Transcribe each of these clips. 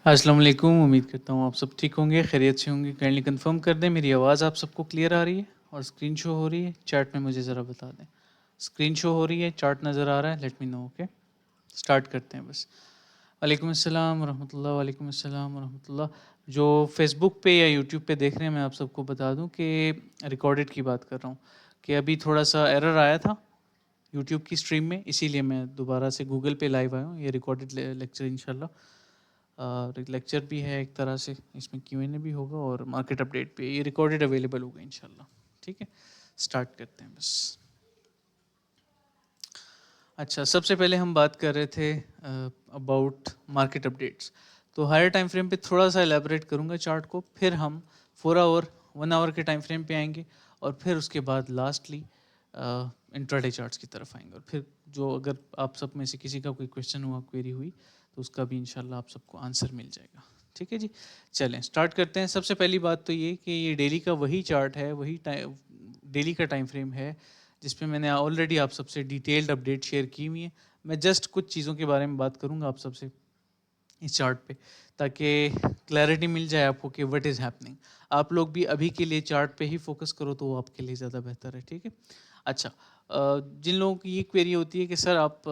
अस्सलाम वालेकुम। उम्मीद करता हूँ आप सब ठीक होंगे, खैरियत से होंगे। काइंडली कंफर्म कर दें मेरी आवाज़ आप सबको क्लियर आ रही है और स्क्रीन शो हो रही है। चैट में मुझे ज़रा बता दें। स्क्रीन शो हो रही है, चार्ट नज़र आ रहा है, let me know. Okay, start करते हैं बस। वालेकुम अस्सलाम वरहमतुल्लाह, वालेकुम अस्सलाम वरहमतुल्लाह। जो फेसबुक पे या यूट्यूब पे देख रहे हैं, मैं आप सबको बता दूं कि रिकॉर्डेड की बात कर रहा हूँ कि अभी थोड़ा सा एरर आया था यूट्यूब की स्ट्रीम में, इसीलिए मैं दोबारा से गूगल पे लाइव आया हूँ। ये रिकॉर्डेड लेक्चर इंशाल्लाह लेक्चर भी है एक तरह से, इसमें Q&A भी होगा और मार्केट अपडेट भी है। ये रिकॉर्डेड अवेलेबल होगा इंशाल्लाह। ठीक है, स्टार्ट करते हैं बस। अच्छा, सबसे पहले हम बात कर रहे थे अबाउट मार्केट अपडेट्स। तो हायर टाइम फ्रेम पे थोड़ा सा एलैबोरेट करूंगा चार्ट को, फिर हम 4 आवर 1 आवर के टाइम फ्रेम पे आएंगे और फिर उसके बाद लास्टली इंट्राडे चार्ट्स की तरफ आएंगे। और फिर जो अगर आप सब में से किसी का कोई क्वेश्चन हुआ, क्वेरी हुई, तो उसका भी इंशाल्लाह आप सबको आंसर मिल जाएगा। ठीक है जी, चलें स्टार्ट करते हैं। सबसे पहली बात तो ये कि ये डेली का वही चार्ट है, वही डेली का टाइम फ्रेम है जिसपे मैंने ऑलरेडी आप सबसे डिटेल्ड अपडेट शेयर की हुई है। मैं जस्ट कुछ चीज़ों के बारे में बात करूंगा आप सबसे इस चार्ट पे, ताकि क्लैरिटी मिल जाए आपको कि व्हाट इज़ हैपनिंग। आप लोग भी अभी के लिए चार्ट पे ही फोकस करो तो वो आपके लिए ज़्यादा बेहतर है। ठीक है, अच्छा। जिन लोगों की ये क्वेरी होती है कि सर आप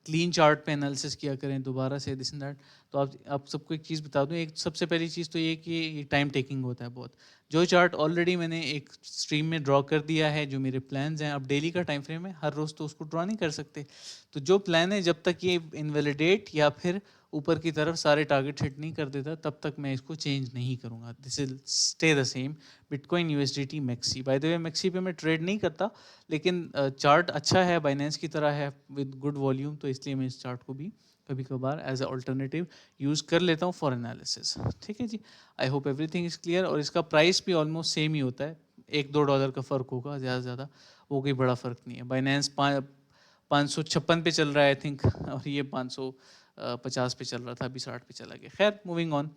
क्लीन चार्ट पे एनालिसिस किया करें दोबारा से दिस एंड दैट, तो आप सबको एक चीज़ बता दूं। एक सबसे पहली चीज़ तो ये कि ये टाइम टेकिंग होता है बहुत। जो चार्ट ऑलरेडी मैंने एक स्ट्रीम में ड्रॉ कर दिया है, जो मेरे प्लान्स हैं, अब डेली का टाइम फ्रेम है, हर रोज़ तो उसको ड्रॉ नहीं कर सकते। तो जो प्लान है, जब तक ये इनवैलिडेट या फिर ऊपर की तरफ सारे टारगेट हिट नहीं कर देता, तब तक मैं इसको चेंज नहीं करूँगा। This will stay the same. Bitcoin USDT maxi, bye the way maxi पे मैं ट्रेड नहीं करता, लेकिन चार्ट अच्छा है, बाइनेंस की तरह है विद गुड वॉल्यूम, तो इसलिए मैं इस चार्ट को भी कभी कभार एज ए अल्टरनेटिव यूज़ कर लेता हूँ फॉर एनालिसिस। ठीक है जी, I hope everything is clear. और इसका प्राइस भी ऑलमोस्ट सेम ही होता है, $1-2 का फ़र्क होगा, ज़्यादा से ज़्यादा वो कोई बड़ा फ़र्क नहीं है। बाइनेंस 556 पे चल रहा है आई थिंक, और ये 550 पे चल रहा था, अभी 60 पे चला गया। खैर, मूविंग ऑन।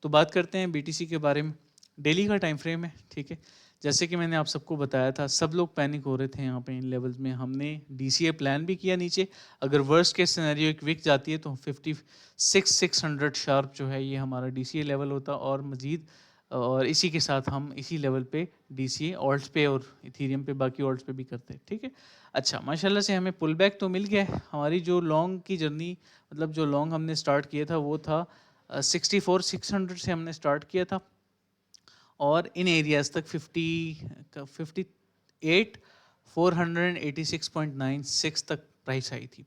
तो बात करते हैं BTC के बारे में। डेली का टाइम फ्रेम है, ठीक है। जैसे कि मैंने आप सबको बताया था, सब लोग पैनिक हो रहे थे यहाँ पे इन लेवल्स में। हमने DCA प्लान भी किया नीचे। अगर वर्स्ट केस सिनेरियो एक विक जाती है तो 56,600 शार्प जो है ये हमारा DCA लेवल होता, और मज़ीद और इसी के साथ हम इसी लेवल पे DCA ऑल्ट्स पे और इथीरियम पे, बाकी ऑल्ट्स पे भी करते हैं। ठीक है, अच्छा, माशाल्लाह से हमें पुल बैक तो मिल गया है। हमारी जो लॉन्ग की जर्नी, मतलब जो लॉन्ग हमने स्टार्ट किया था वो था 64,600 से हमने स्टार्ट किया था, और इन एरियाज तक 58,486.96 तक प्राइस आई थी।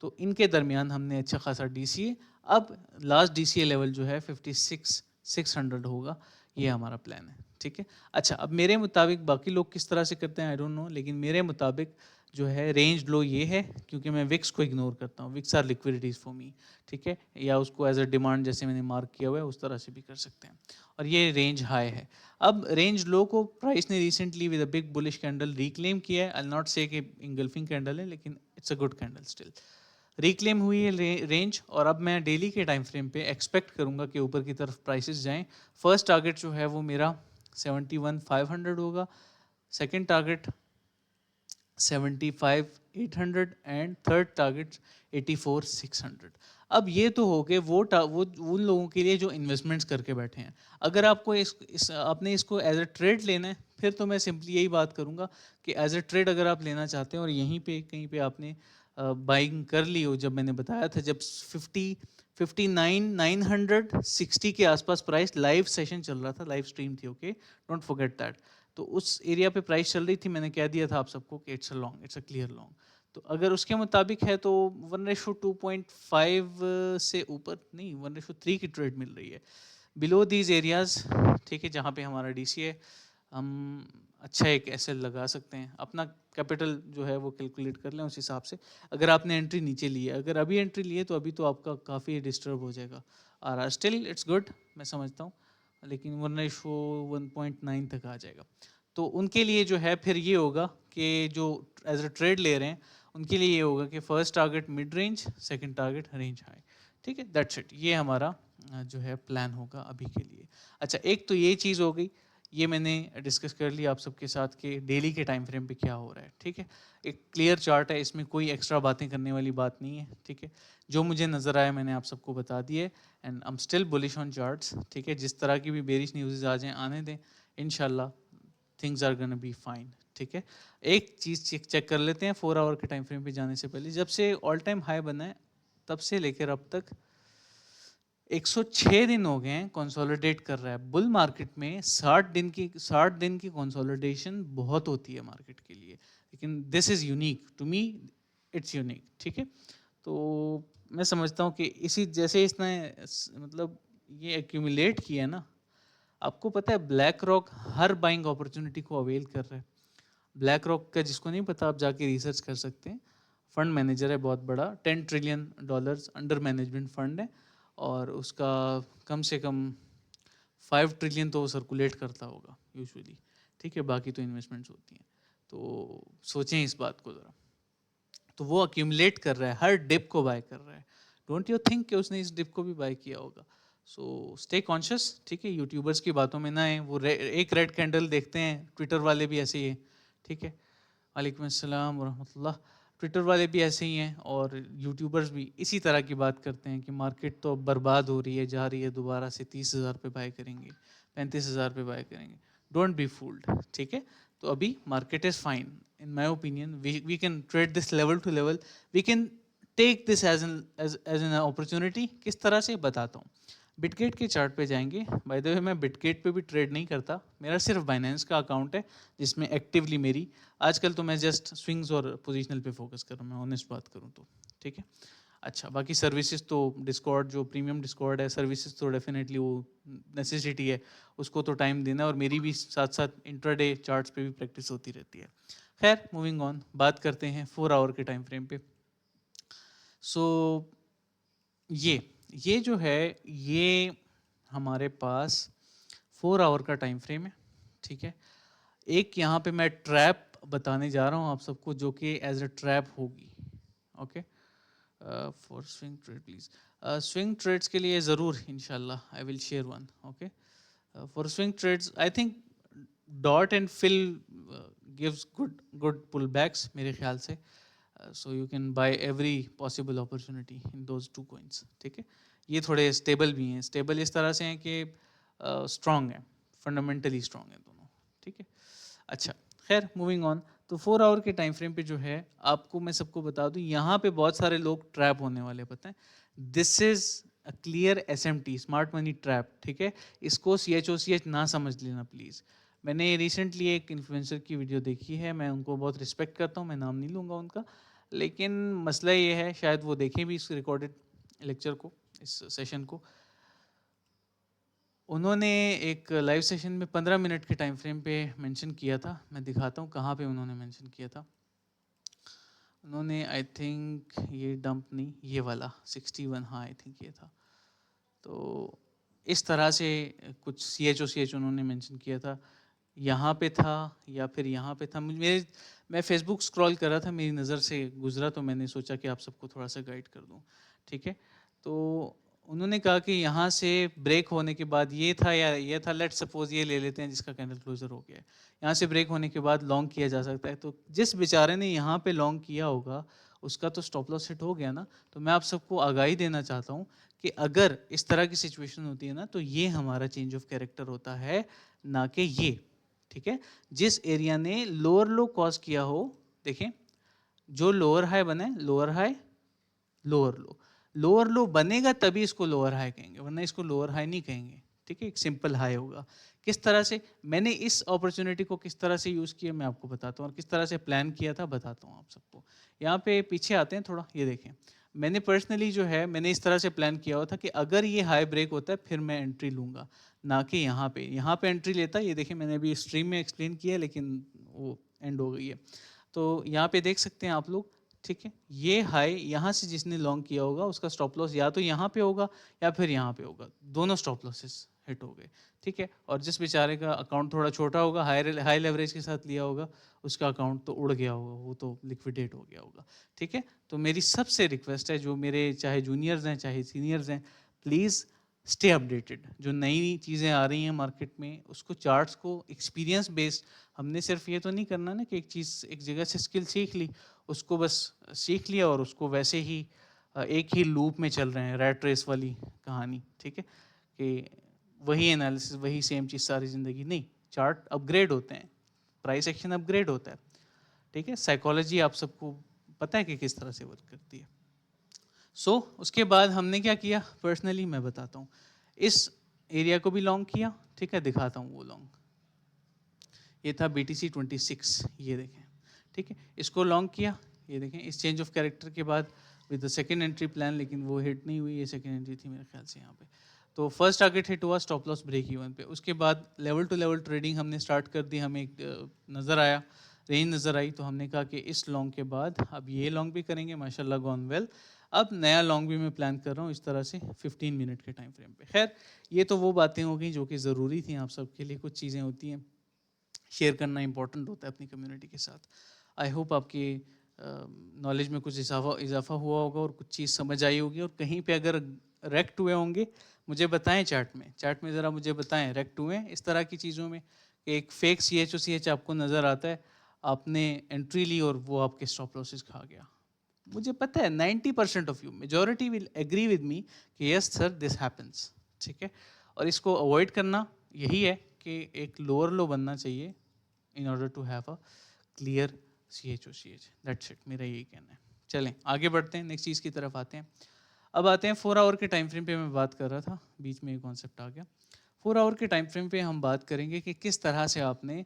तो इनके दरमियान हमने अच्छा खासा DCA, अब लास्ट DCA लेवल जो है 56,600 होगा, ये हमारा प्लान है। ठीक है, अच्छा, अब मेरे मुताबिक बाकी लोग किस तरह से करते हैं आई डोंट नो, लेकिन मेरे मुताबिक जो है रेंज लो ये है, क्योंकि मैं विक्स को इग्नोर करता हूँ। Wicks are liquidities for me. ठीक है, या उसको एज अ डिमांड जैसे मैंने मार्क किया हुआ है उस तरह से भी कर सकते हैं, और ये रेंज हाई है। अब रेंज लो को प्राइस ने recently with a big bullish candle reclaim किया है। आई नॉट से कि इंगल्फिंग कैंडल है, लेकिन it's a good candle still. Reclaim हुई है रेंज, और अब मैं डेली के टाइम फ्रेम पे एक्सपेक्ट करूंगा कि ऊपर की तरफ प्राइसेस जाएं। फर्स्ट टारगेट जो है वो मेरा 71,500 होगा, second target 75,800 and third target 84,600। अब ये तो हो गए वो उन लोगों के लिए जो इन्वेस्टमेंट्स करके बैठे हैं। अगर आपको आपने इसको एज अ ट्रेड लेना है, फिर तो मैं सिंपली यही बात करूंगा कि एज अ ट्रेड अगर आप लेना चाहते हैं और यहीं पे कहीं पे आपने बाइंग कर ली हो, जब मैंने बताया था, जब 59,960 के आसपास प्राइस, लाइव सेशन चल रहा था, लाइव स्ट्रीम थी, ओके, डोंट फॉरगेट दैट। तो उस एरिया पे प्राइस चल रही थी, मैंने कह दिया था आप सबको कि it's a long, it's a clear long. तो अगर उसके मुताबिक है तो 1:2.5 से ऊपर नहीं, 1:3 की ट्रेड मिल रही है बिलो दीज एरियाज। ठीक है, जहाँ पे हमारा DCA, हम अच्छा एक SL लगा सकते हैं। अपना कैपिटल जो है वो कैलकुलेट कर लें उस हिसाब से। अगर आपने एंट्री नीचे ली है, अगर अभी एंट्री ली है तो अभी तो आपका काफ़ी डिस्टर्ब हो जाएगा। और स्टिल इट्स गुड, मैं समझता हूँ, लेकिन 1:1.9 तक आ जाएगा। तो उनके लिए जो है फिर ये होगा कि जो एज अ ट्रेड ले रहे हैं उनके लिए ये होगा कि first target mid range, second target range high. ठीक है, दैट्स इट, ये हमारा जो है प्लान होगा अभी के लिए। अच्छा, एक तो ये चीज़ हो गई। ये मैंने डिस्कस कर लिया आप सबके साथ कि डेली के टाइम फ्रेम पे क्या हो रहा है, ठीक है। एक क्लियर चार्ट है, इसमें कोई एक्स्ट्रा बातें करने वाली बात नहीं है, ठीक है। जो मुझे नज़र आया मैंने आप सबको बता दिए, and I am still bullish on charts, ठीक है। जिस तरह की भी बेरिश न्यूज़ आ जाएँ आने दें, इंशाल्लाह things are gonna be fine, ठीक है। एक चीज़ चेक कर लेते हैं 4 आवर के टाइम फ्रेम पे जाने से पहले, जब से ऑल टाइम हाई बना है तब से लेकर अब तक 106 दिन हो गए हैं कंसोलिडेट कर रहा है। बुल मार्केट में 60 दिन की कंसोलिडेशन बहुत होती है मार्केट के लिए, लेकिन this is unique to me, it's unique, ठीक है। तो मैं समझता हूँ कि इसी जैसे इसने मतलब ये एक्यूमुलेट किया है ना, आपको पता है ब्लैक रॉक हर बाइंग अपॉर्चुनिटी को अवेल कर रहा है। ब्लैक रॉक का जिसको नहीं पता आप जाके रिसर्च कर सकते हैं, फंड मैनेजर है बहुत बड़ा, $10 ट्रिलियन अंडर मैनेजमेंट फंड है, और उसका कम से कम 5 ट्रिलियन तो वो सर्कुलेट करता होगा यूजुअली, ठीक है। बाकी तो इन्वेस्टमेंट्स होती हैं, तो सोचें इस बात को ज़रा। तो वो अक्यूमुलेट कर रहा है, हर डिप को बाय कर रहा है। डोंट यू थिंक कि उसने इस डिप को भी बाय किया होगा? सो स्टे कॉन्शियस, ठीक है। यूट्यूबर्स की बातों में ना आए, वो एक रेड कैंडल देखते हैं, ट्विटर वाले भी ऐसे ही हैं, ठीक है। वालेकुम अस्सलाम वरहमतुल्लाह। ट्विटर वाले भी ऐसे ही हैं और यूट्यूबर्स भी इसी तरह की बात करते हैं कि मार्केट तो बर्बाद हो रही है, जा रही है, दोबारा से 30,000 पे बाय करेंगे, 35,000 पे बाय करेंगे। डोंट बी फूल्ड, ठीक है। तो अभी market is fine in my opinion, we can trade this level to level, we can take this as an opportunity. किस तरह से बताता हूँ। बिटगेट के चार्ट पे जाएंगे। बाय द वे मैं बिटगेट पे भी ट्रेड नहीं करता, मेरा सिर्फ बाइनेंस का अकाउंट है जिसमें एक्टिवली मेरी आजकल तो मैं जस्ट स्विंग्स और पोजीशनल पे फोकस कर रहा हूँ, मैं ऑनेस्ट बात करूँ तो, ठीक है। अच्छा, बाकी सर्विसेज तो डिस्कॉर्ड जो प्रीमियम डिस्कॉर्ड है, सर्विसेज तो डेफिनेटली वो नेसेसिटी है, उसको तो टाइम देना है, और मेरी भी साथ साथ इंट्राडे चार्ट्स पे भी प्रैक्टिस होती रहती है। खैर मूविंग ऑन, बात करते हैं 4 आवर के टाइम फ्रेम पे। सो ये जो है ये हमारे पास 4 आवर का टाइम फ्रेम है, ठीक है। एक यहाँ पे मैं ट्रैप बताने जा रहा हूँ आप सबको, जो कि एज अ ट्रैप होगी, okay. For swing trade please, swing trades के लिए ज़रूर इंशाल्लाह I will share one, okay. For swing trades I think DOT and FIL gives good pullbacks मेरे ख्याल से, so you can buy every possible opportunity in those 2 coins, ठीक है। ये थोड़े स्टेबल भी हैं, स्टेबल इस तरह से हैं कि स्ट्रॉन्ग है, फंडामेंटली स्ट्रॉन्ग है दोनों, ठीक है। अच्छा, खैर मूविंग ऑन। तो 4 आवर के टाइम फ्रेम पे जो है, आपको मैं सबको बता दूं, यहाँ पे बहुत सारे लोग ट्रैप होने वाले पता है। This is a clear SMT, smart money trap, ठीक है। इसको CHOCH ना समझ लेना प्लीज़। मैंने रिसेंटली एक इन्फ्लुएंसर की वीडियो देखी है, मैं उनको बहुत रिस्पेक्ट करता हूँ, मैं नाम नहीं लूँगा उनका, लेकिन मसला ये है, शायद वो देखें भी इस रिकॉर्डेड लेक्चर को, इस सेशन को। उन्होंने एक लाइव सेशन में 15 मिनट के टाइम फ्रेम पे मेंशन किया था, मैं दिखाता हूँ कहाँ पे उन्होंने मेंशन किया था। उन्होंने आई थिंक ये डंप नहीं, ये वाला 61, हाँ आई थिंक ये था। तो इस तरह से कुछ CHOCH उन्होंने मेंशन किया था, यहाँ पे था या फिर यहाँ पे था। मैं फेसबुक स्क्रॉल कर रहा था, मेरी नज़र से गुजरा, तो मैंने सोचा कि आप सबको थोड़ा सा गाइड कर दूँ, ठीक है। तो उन्होंने कहा कि यहाँ से ब्रेक होने के बाद ये था या ये था, लेट सपोज ये ले लेते हैं जिसका कैंडल क्लोजर हो गया है, यहाँ से ब्रेक होने के बाद लॉन्ग किया जा सकता है। तो जिस बेचारे ने यहाँ पे लॉन्ग किया होगा उसका तो स्टॉप लॉस हिट हो गया ना। तो मैं आप सबको आगाही देना चाहता हूँ कि अगर इस तरह की सिचुएशन होती है ना, तो ये हमारा चेंज ऑफ कैरेक्टर होता है, ना कि ये, ठीक है। जिस एरिया ने लोअर लो कॉज किया हो, देखें जो लोअर हाई बने, लोअर हाई लोअर लो, लोअर लो बनेगा तभी इसको लोअर हाई कहेंगे, वरना इसको लोअर हाई नहीं कहेंगे, ठीक है। एक सिंपल हाई होगा। किस तरह से मैंने इस अपॉर्चुनिटी को किस तरह से यूज़ किया मैं आपको बताता हूँ, और किस तरह से प्लान किया था बताता हूँ आप सबको। यहाँ पे पीछे आते हैं थोड़ा, ये देखें। मैंने पर्सनली जो है, मैंने इस तरह से प्लान किया हुआ था कि अगर ये हाई ब्रेक होता है फिर मैं एंट्री लूँगा, ना कि यहाँ पे एंट्री लेता। ये देखें, मैंने अभी स्ट्रीम में एक्सप्लेन किया लेकिन वो एंड हो गई है। तो यहाँ पे देख सकते हैं आप लोग, ठीक है। ये हाई यहाँ से जिसने लॉन्ग किया होगा उसका स्टॉप लॉस या तो यहाँ पे होगा या फिर यहाँ पे होगा, दोनों स्टॉप लॉसेस हिट हो गए, ठीक है। और जिस बेचारे का अकाउंट थोड़ा छोटा होगा, हाई लेवरेज के साथ लिया होगा, उसका अकाउंट तो उड़ गया होगा, वो तो लिक्विडेट हो गया होगा, ठीक है। तो मेरी सबसे रिक्वेस्ट है, जो मेरे चाहे जूनियर्स हैं चाहे सीनियर्स हैं, प्लीज़ स्टे अपडेटेड, जो नई चीज़ें आ रही हैं मार्केट में उसको, चार्ट्स को एक्सपीरियंस बेस्ड, हमने सिर्फ ये तो नहीं करना ना कि एक चीज़ एक जगह से स्किल सीख ली, उसको बस सीख लिया और उसको वैसे ही एक ही लूप में चल रहे हैं, रैट रेस वाली कहानी, ठीक है, कि वही एनालिसिस वही सेम चीज़ सारी ज़िंदगी नहीं। चार्ट अपग्रेड होते हैं, प्राइस एक्शन अपग्रेड होता है, ठीक है, साइकोलॉजी आप सबको पता है कि किस तरह से वर्क करती है। सो उसके बाद हमने क्या किया, पर्सनली मैं बताता हूँ, इस एरिया को भी लॉन्ग किया, ठीक है, दिखाता हूँ वो लॉन्ग, ये था BTC 26, ये देखें, ठीक है, इसको लॉन्ग किया, ये देखें, इस चेंज ऑफ कैरेक्टर के बाद with the second entry plan, लेकिन वो हिट नहीं हुई, ये सेकेंड एंट्री थी मेरे ख्याल से यहाँ पे। तो फर्स्ट टारगेट हिट हुआ स्टॉप लॉस ब्रेक इवन पे, उसके बाद लेवल टू लेवल ट्रेडिंग हमने स्टार्ट कर दी, हमें एक नज़र आया, रेंज नज़र आई, तो हमने कहा कि इस लॉन्ग के बाद अब ये लॉन्ग भी करेंगे, माशाल्लाह गॉन वेल। अब नया लॉन्ग भी मैं प्लान कर रहा हूँ इस तरह से 15 मिनट के टाइम फ्रेम पे। खैर ये तो वो बातें हो गई जो कि ज़रूरी थी आप सबके लिए, कुछ चीज़ें होती हैं शेयर करना इंपॉर्टेंट होता है अपनी कम्युनिटी के साथ। आई होप आपकी नॉलेज में कुछ इजाफा हुआ होगा और कुछ चीज़ समझ आई होगी, और कहीं पे अगर रेक्ट हुए होंगे मुझे बताएं, चैट में ज़रा मुझे बताएं रेक्ट हुए इस तरह की चीज़ों में, कि एक फेक CH आपको नज़र आता है, आपने एंट्री ली और वो आपके स्टॉप लॉसेस खा गया। मुझे पता है 90% of you, majority will agree with me कि यस सर दिस हैपन्स, ठीक है, और इसको अवॉइड करना यही है कि एक लोअर लो बनना चाहिए in order to have a clear CH, that's it, मेरा यही कहना है। चलें आगे बढ़ते हैं, नेक्स्ट चीज़ की तरफ आते हैं। अब आते हैं 4 आवर के टाइम फ्रेम पे, मैं बात कर रहा था, बीच में एक कॉन्सेप्ट आ गया। 4 आवर के टाइम फ्रेम पे हम बात करेंगे कि किस तरह से आपने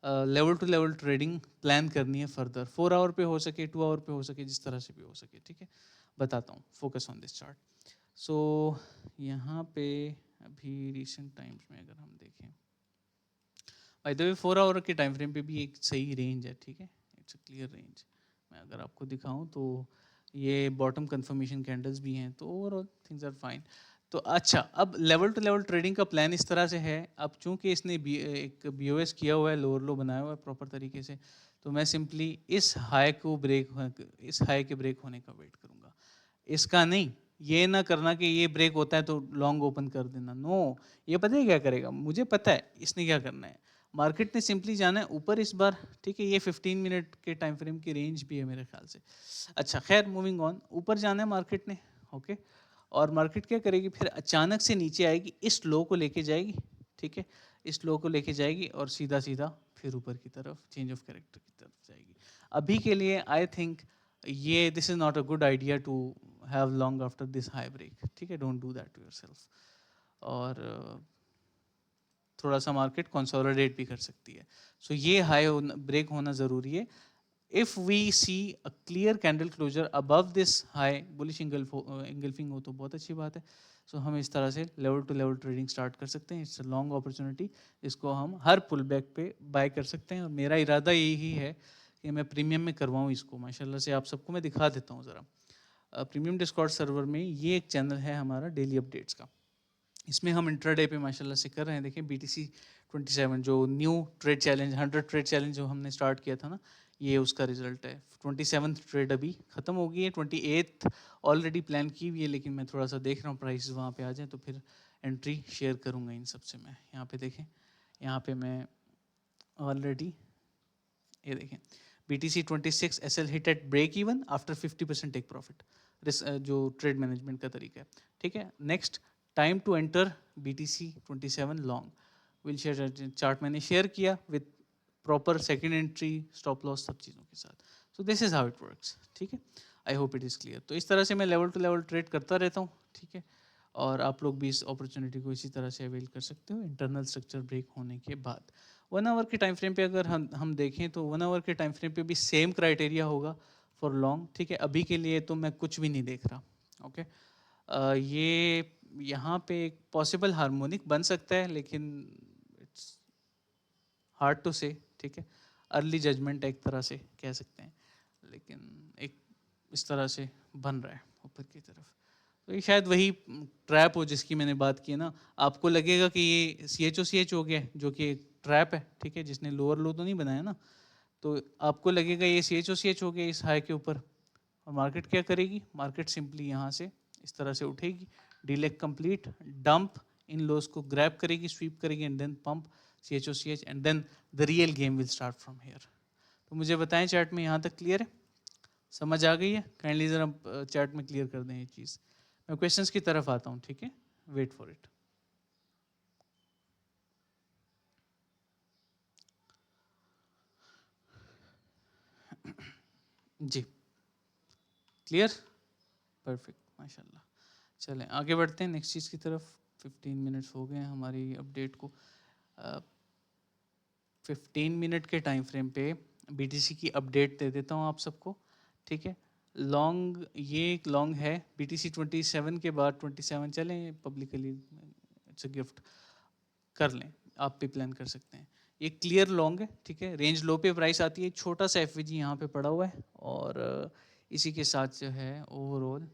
level to level trading plan करनी है फर्दर, 4 आवर पे हो सके, 2 आवर पे हो सके, जिस तरह से भी हो सके, ठीक है, बताता हूँ, फोकस ऑन दिस चार्ट। सो यहाँ पे अभी रिसेंट टाइम्स में अगर हम देखें, बाय द वे 4 आवर के टाइम फ्रेम पे भी एक सही रेंज है, ठीक है, इट्स अ क्लियर रेंज। मैं अगर आपको दिखाऊं तो ये बॉटम कंफर्मेशन कैंडल्स भी हैं, तो ओवरऑल थिंग्स आर फाइन। तो अच्छा, अब लेवल टू लेवल ट्रेडिंग का प्लान इस तरह से है, अब चूंकि इसने एक BOS किया हुआ है, लोअर लो बनाया हुआ है प्रॉपर तरीके से, तो मैं सिंपली इस हाई के ब्रेक होने का वेट करूंगा, इसका नहीं। ये ना करना कि ये ब्रेक होता है तो लॉन्ग ओपन कर देना, नो। ये पता है क्या करेगा, मुझे पता है इसने क्या करना है, मार्केट ने सिंपली जाना है ऊपर इस बार, ठीक है, ये 15 मिनट के टाइम फ्रेम की रेंज भी है मेरे ख्याल से। अच्छा खैर मूविंग ऑन, ऊपर जाना है मार्केट ने, ओके, और मार्केट क्या करेगी, फिर अचानक से नीचे आएगी, इस लो को लेके जाएगी, ठीक है, इस लो को लेके जाएगी और सीधा सीधा फिर ऊपर की तरफ चेंज ऑफ कैरेक्टर की तरफ जाएगी। अभी के लिए आई थिंक ये this is not a good idea to have long after this high break, ठीक है, don't do that to yourself. और थोड़ा सा मार्केट कंसोलिडेट भी कर सकती है, सो ये हाई ब्रेक होना ज़रूरी है। If we see a clear candle closure above this high, bullish engulfing हो तो बहुत अच्छी बात है। सो हम इस तरह से level to level trading start कर सकते हैं, इट्स अ लॉन्ग अपॉर्चुनिटी, इसको हम हर पुल बैक पे बाय कर सकते हैं, और मेरा इरादा यही है कि मैं प्रीमियम में करवाऊँ इसको। माशाल्लाह से आप सबको मैं दिखा देता हूँ ज़रा, प्रीमियम डिस्कॉर्ड सर्वर में ये एक चैनल है हमारा डेली अपडेट्स का, इसमें हम इंट्राडे पे माशाल्लाह से कर रहे हैं। देखिए BTC 27 जो new trade challenge 100 trade challenge जो हमने स्टार्ट किया था ना, ये उसका रिजल्ट है। 27th ट्रेड अभी ख़त्म हो गई है, 28th ऑलरेडी प्लान की हुई है, लेकिन मैं थोड़ा सा देख रहा हूँ प्राइस वहाँ पे आ जाए तो फिर एंट्री शेयर करूँगा इन सबसे। मैं यहाँ पे देखें, यहाँ पे मैं ऑलरेडी ये देखें BTC 26 SL hit at break even after 50% take profit, जो ट्रेड मैनेजमेंट का तरीका है, ठीक है। Next time to enter BTC 27 long, will share chart मैंने शेयर किया with proper second entry stop loss सब चीज़ों के साथ। So this is how it works, ठीक है, I hope it is clear. तो इस तरह से मैं लेवल टू लेवल ट्रेड करता रहता हूँ, ठीक है, और आप लोग भी इस अपॉर्चुनिटी को इसी तरह से अवेल कर सकते हो इंटरनल स्ट्रक्चर ब्रेक होने के बाद। 1 आवर के टाइम फ्रेम पे अगर हम देखें तो 1 आवर के टाइम फ्रेम पे भी सेम क्राइटेरिया होगा फॉर लॉन्ग, ठीक है। अभी के लिए तो मैं कुछ भी नहीं देख रहा, ओके। ये यहाँ पे एक पॉसिबल हार्मोनिक बन सकता है, लेकिन इट्स हार्ड टू से, ठीक है, अर्ली जजमेंट एक तरह से कह सकते हैं, लेकिन एक इस तरह से बन रहा है ऊपर की तरफ। तो ये शायद वही ट्रैप हो जिसकी मैंने बात की है ना, आपको लगेगा कि ये CH हो गया जो कि एक ट्रैप है, ठीक है, जिसने लोअर लो तो नहीं बनाया ना, तो आपको लगेगा ये CH हो गया इस हाई के ऊपर, और मार्केट क्या करेगी, मार्केट सिंपली यहाँ से इस तरह से उठेगी, the leg complete, dump in lows को ग्रैब करेगी, स्वीप करेगी and then pump CHOCH and then the real game will start from here. तो मुझे बताएं चैट में यहाँ तक क्लियर है, समझ आ गई है? काइंडली ज़रा चैट में क्लियर कर दें ये चीज़। मैं क्वेश्चंस की तरफ आता हूँ, ठीक है, वेट फॉर इट। जी क्लियर, परफेक्ट, माशाल्लाह। चलें आगे बढ़ते हैं नेक्स्ट चीज़ की तरफ। 15 मिनट्स हो गए हैं हमारी अपडेट को। 15 मिनट के टाइम फ्रेम पे BTC की अपडेट दे देता हूँ आप सबको, ठीक है। लॉन्ग, ये एक लॉन्ग है BTC 27 के बाद 27 चलें पब्लिकली, इट्स अ गिफ्ट, कर लें, आप भी प्लान कर सकते हैं। ये क्लियर लॉन्ग है, ठीक है, रेंज लो पे प्राइस आती है, छोटा सा FVG यहाँ पे पड़ा हुआ है और इसी के साथ जो है overall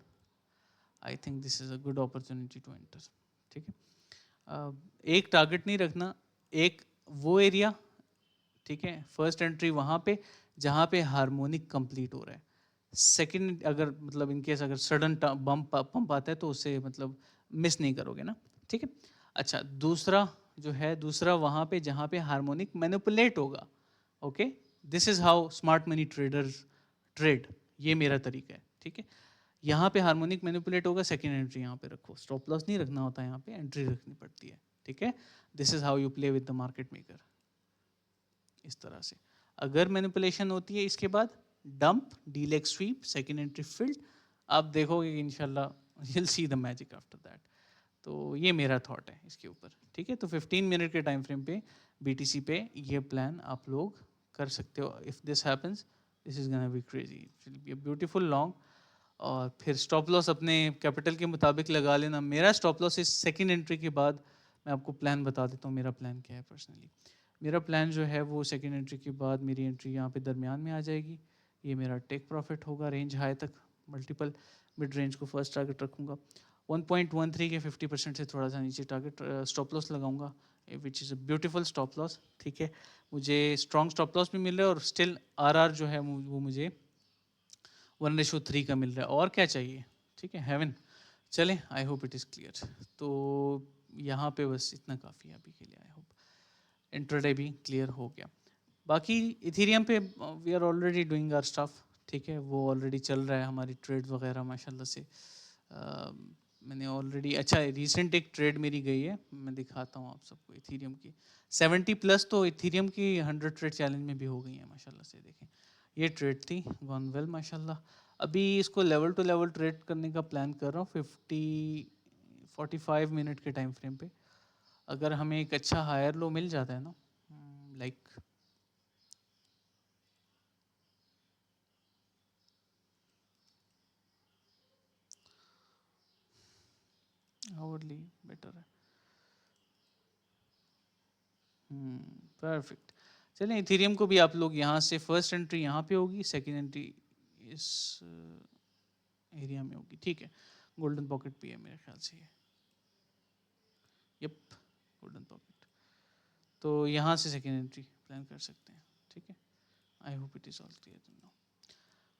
I think this is a good opportunity to enter, ठीक है। एक टारगेट नहीं रखना, एक वो एरिया, ठीक है, फर्स्ट एंट्री वहाँ पे जहाँ पे हार्मोनिक कंप्लीट हो रहा है। सेकंड अगर मतलब इन केस अगर सडन पंप आता है तो उससे मतलब मिस नहीं करोगे ना, ठीक है। अच्छा दूसरा जो है, दूसरा वहाँ पे जहाँ पे हार्मोनिक मैनिपुलेट होगा, okay, this is how smart money traders trade, ये मेरा तरीका है, ठीक है। यहाँ पे हार्मोनिक मैनिपुलेट होगा, सेकंड एंट्री यहाँ पे रखो, स्टॉप लॉस नहीं रखना होता, यहाँ पे एंट्री रखनी पड़ती है, ठीक है। This is how you play with the market maker, इस तरह से। अगर मैनिपुलेशन होती है इसके बाद dump, the leg sweep, second entry filled, आप देखोगे कि इंशाल्लाह you'll see the magic after that. तो ये मेरा थॉट है इसके ऊपर, ठीक है। तो 15 मिनट के टाइम फ्रेम पे BTC पे ये प्लान आप लोग कर सकते हो। If this happens this is gonna be crazy, it will be a beautiful long. और फिर स्टॉप लॉस अपने कैपिटल के मुताबिक लगा लेना। मेरा स्टॉप लॉस इस सेकंड एंट्री के बाद, मैं आपको प्लान बता देता हूँ मेरा प्लान क्या है पर्सनली। मेरा प्लान जो है वो सेकंड एंट्री के बाद मेरी एंट्री यहाँ पे दरमियान में आ जाएगी, ये मेरा टेक प्रॉफिट होगा, रेंज हाई तक मल्टीपल, मिड रेंज को फर्स्ट टारगेट रखूँगा, 1.13 के 50% से थोड़ा सा नीचे टारगेट स्टॉप लॉस लगाऊंगा, which is a beautiful stop loss, ठीक है। मुझे स्ट्रॉन्ग स्टॉप लॉस भी मिल रहा है और स्टिल RR जो है वो मुझे 1:3 का मिल रहा है, और क्या चाहिए, ठीक है, हेवन। चलें, I hope it is clear. तो यहाँ पे बस इतना काफ़ी है अभी के लिए, आई होप इंट्राडे भी क्लियर हो गया। बाकी इथेरियम पे we are already doing our stuff, ठीक है, वो ऑलरेडी चल रहा है, हमारी ट्रेड वगैरह माशाल्लाह से। मैंने ऑलरेडी, अच्छा रिसेंट एक ट्रेड मेरी गई है, मैं दिखाता हूँ आप सबको इथेरियम की। 70+ तो इथेरियम की 100 ट्रेड चैलेंज में भी हो गई है माशाल्लाह से। देखें ये ट्रेड थी, गॉन वेल माशाल्लाह। अभी इसको लेवल टू लेवल ट्रेड करने का प्लान कर रहा हूँ 45 मिनट के टाइम फ्रेम पे। अगर हमें एक अच्छा हायर लो मिल जाता है ना, लाइक आवरली बेटर है, परफेक्ट। चलें इथेरियम को भी आप लोग यहाँ से फर्स्ट एंट्री यहाँ पे होगी, सेकंड एंट्री इस एरिया में होगी, ठीक है। गोल्डन पॉकेट भी है मेरे ख्याल से ये, यप गोल्डन पॉकेट। तो यहाँ से सेकंड एंट्री प्लान कर सकते हैं, ठीक है। I hope it is all clear now.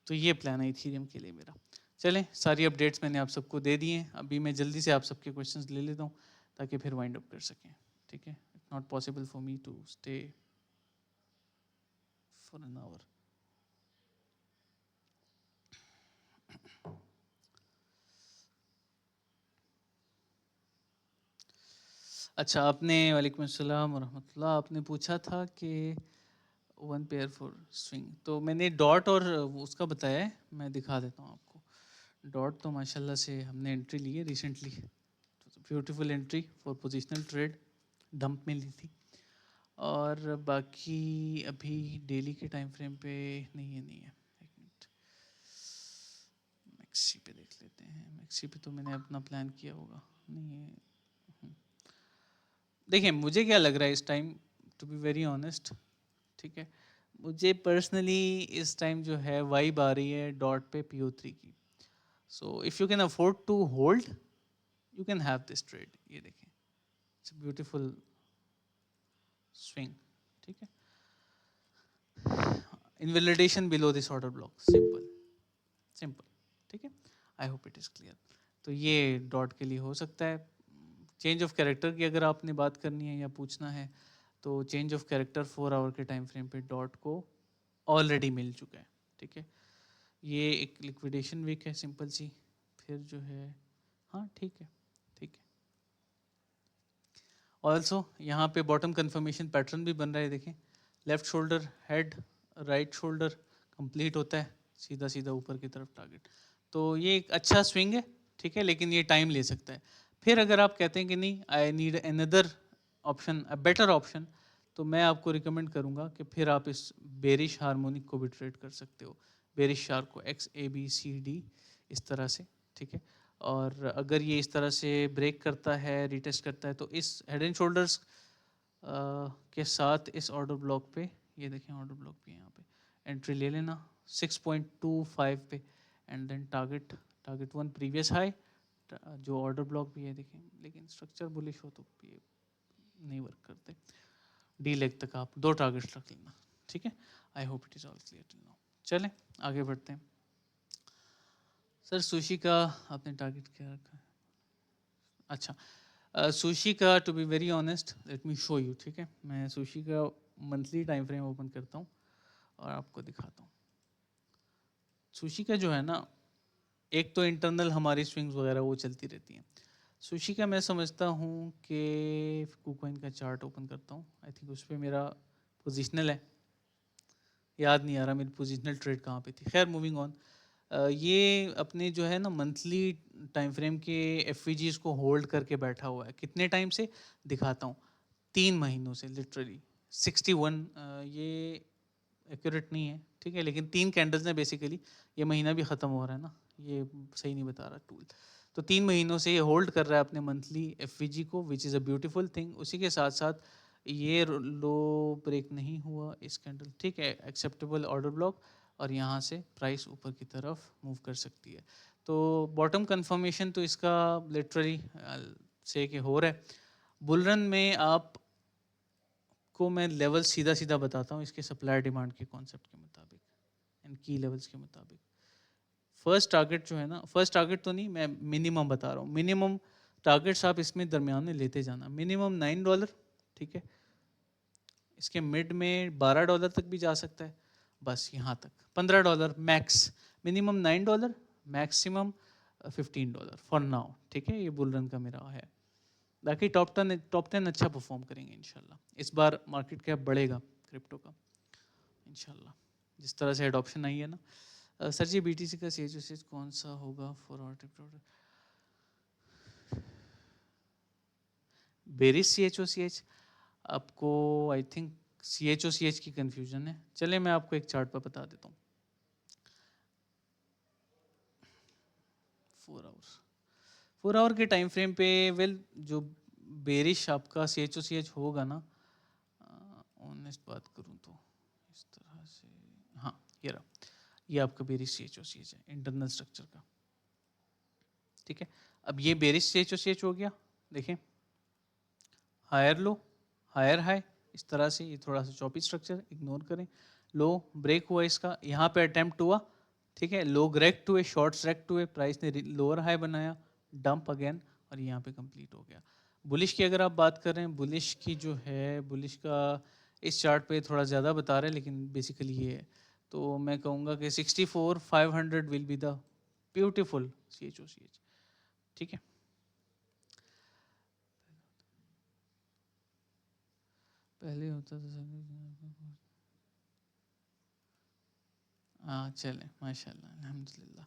तो ये प्लान है इथेरियम के लिए मेरा। चलें सारी अपडेट्स मैंने आप सबको दे दी हैं। अभी मैं जल्दी से आप सबके क्वेश्चंस ले लेता हूँ ताकि फिर वाइंड अप कर सकें, ठीक है। It's not possible for me to stay for an hour. अच्छा आपने, वालेकुम अस्सलाम वरहमतुल्लाह, आपने पूछा था कि 1 पेयर फॉर स्विंग, तो मैंने डॉट और उसका बताया है, मैं दिखा देता हूँ आपको। डॉट तो माशाल्लाह से हमने एंट्री ली है recently, beautiful entry for positional trade, dump में ली थी। और बाकी अभी डेली के टाइम फ्रेम पे नहीं है, नहीं है, एक मिनट, मैक्सी पे देख लेते हैं। मैक्सी पे तो मैंने अपना प्लान किया होगा, नहीं है। देखिए मुझे क्या लग रहा है इस time, to be very honest, ठीक है, मुझे पर्सनली इस टाइम जो है वाइब आ रही है डॉट पे PO3 की। So if you can afford to hold you can have this trade. ये देखें इट्स ब्यूटीफुल स्विंग, ठीक है। Invalidation below this order block, simple simple, ठीक है। I hope it is clear. तो ये डॉट के लिए हो सकता है। चेंज ऑफ कैरेक्टर की अगर आपने बात करनी है या पूछना है तो चेंज ऑफ कैरेक्टर 4 आवर के टाइम फ्रेम पे डॉट को ऑलरेडी मिल चुका है, ठीक है। ये एक लिक्विडेशन वीक है सिंपल सी। फिर जो है हाँ ठीक है, ठीक है। ऑल्सो यहाँ पे बॉटम कन्फर्मेशन पैटर्न भी बन रहा है, देखें। Left shoulder head, right shoulder complete होता है, सीधा सीधा ऊपर की तरफ टारगेट। तो ये एक अच्छा स्विंग है, ठीक है, लेकिन ये टाइम ले सकता है। फिर अगर आप कहते हैं कि नहीं I need another option, a better option, तो मैं आपको रिकमेंड करूँगा कि फिर आप इस बेरिश हार्मोनिक को भी ट्रेड कर सकते हो, बेरिश शार्क को, XABCD इस तरह से, ठीक है। और अगर ये इस तरह से ब्रेक करता है, रिटेस्ट करता है, तो इस हेड एंड शोल्डर्स के साथ इस ऑर्डर ब्लॉक पे, ये देखें ऑर्डर ब्लॉक पे यहाँ पे एंट्री ले लेना 6.25 पे, and then target, target 1 previous high, जो ऑर्डर ब्लॉक भी है देखें। लेकिन स्ट्रक्चर बुलिश हो तो ये नहीं वर्क करते। डी लेग तक आप 2 टारगेट्स रख लेना, ठीक है। I hope it is all clear till now. चलें आगे बढ़ते हैं। सर सुशी का आपने टारगेट क्या रखा है? अच्छा, सुशी का to be very honest let me show you, ठीक है। मैं सुशी का मंथली टाइम फ्रेम ओपन करता हूँ और आपको दिखाता हूँ। सुशी का जो है ना, एक तो इंटरनल हमारी स्विंग्स वगैरह वो चलती रहती हैं। सुशी का मैं समझता हूँ कि कुकॉइन का चार्ट ओपन करता हूँ, आई थिंक उस पर मेरा पोजिशनल है, याद नहीं आ रहा मेरी पोजिशनल ट्रेड कहाँ पे थी। खैर मूविंग ऑन। ये अपने जो है ना मंथली टाइम फ्रेम के एफ को होल्ड करके बैठा हुआ है। कितने टाइम से दिखाता हूँ, 3 महीनों से लिटरली 61। ये एक्यूरेट नहीं है, ठीक है, लेकिन 3 कैंडल्स हैं बेसिकली। ये महीना भी ख़त्म हो रहा है ना, ये सही नहीं बता रहा टूल। तो 3 महीनों से ये होल्ड कर रहा है अपने मंथली एफ को, which is a beautiful thing. उसी के साथ साथ ये लो ब्रेक नहीं हुआ इस कैंडल, ठीक है, एक्सेप्टेबल ऑर्डर ब्लॉक, और यहाँ से प्राइस ऊपर की तरफ मूव कर सकती है। तो बॉटम कंफर्मेशन तो इसका लिटरली से कि हो रहा है। बुलरन में आप को मैं लेवल सीधा सीधा बताता हूँ इसके सप्लाई डिमांड के कॉन्सेप्ट के मुताबिक एंड की लेवल्स के मुताबिक। फर्स्ट टारगेट जो है ना, फर्स्ट टारगेट तो नहीं, मैं मिनिमम बता रहा हूँ। मिनिमम टारगेट्स आप इसमें दरमियान में लेते जाना। मिनिमम $9, ठीक है, इसके मिड में $12 तक भी जा सकता है, बस यहाँ तक $15 max. Minimum $9, maximum $15 for now, ठीक है। ये बुल रन का मेरा है। बाकी टॉप 10 अच्छा परफॉर्म करेंगे इंशाल्लाह। इस बार मार्केट कैप बढ़ेगा क्रिप्टो का इंशाल्लाह, जिस तरह से एडॉप्शन आई है ना। सर जी BTC का CHOCH कौन सा होगा for our crypto? Bearish CHOCH आपको आई थिंक CHOCH की कंफ्यूजन है। चले मैं आपको एक चार्ट पर बता देता हूँ। 4 आवर के टाइम फ्रेम पे वेल जो बेरिश आपका CHOCH होगा ना, ऑनेस्ट बात करूँ तो इस तरह से, हाँ ये रहा, ये आपका बेरिश CHOCH है इंटरनल स्ट्रक्चर का, ठीक है। अब ये बेरिश CHOCH हो गया, देखें हायर लो हायर हाई, इस तरह से। ये थोड़ा सा चॉपी स्ट्रक्चर इग्नोर करें। लो ब्रेक हुआ इसका, यहाँ पे अटेम्प्ट हुआ, ठीक है, लो रेक्ट हुए, शॉर्ट्स रेक्ट हुए, प्राइस ने लोअर हाई बनाया, डंप अगेन, और यहाँ पे कंप्लीट हो गया। बुलिश की अगर आप बात करें, बुलिश की जो है, बुलिश का इस चार्ट पे थोड़ा ज़्यादा बता रहे हैं, लेकिन बेसिकली ये है। तो मैं कहूँगा कि 64,500 will be the beautiful CHOCH, ठीक है। पहले होता था, हाँ चलें माशाल्लाह अल्हम्दुलिल्लाह।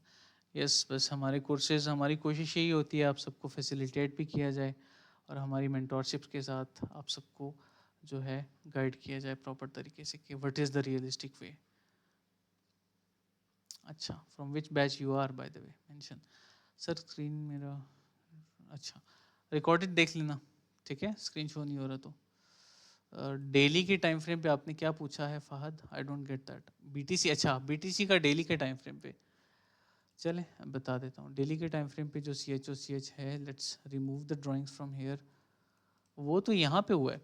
यस, बस हमारे कोर्सेज़, हमारी कोशिश यही होती है आप सबको फैसिलिटेट भी किया जाए, और हमारी मेंटोरशिप के साथ आप सबको जो है गाइड किया जाए प्रॉपर तरीके से कि what is the realistic way. अच्छा, from which batch you are by the way mention. Sir screen मेरा, अच्छा रिकॉर्डेड देख लेना, ठीक है, स्क्रीन शो नहीं हो रहा तो। डेली के टाइम फ्रेम पे आपने क्या पूछा है Fahad, I don't get that. BTC, अच्छा BTC का डेली के टाइम फ्रेम पे, चले बता देता हूँ। डेली के टाइम फ्रेम पे जो CHOCH है, let's remove the drawings from here, वो तो यहाँ पे हुआ है।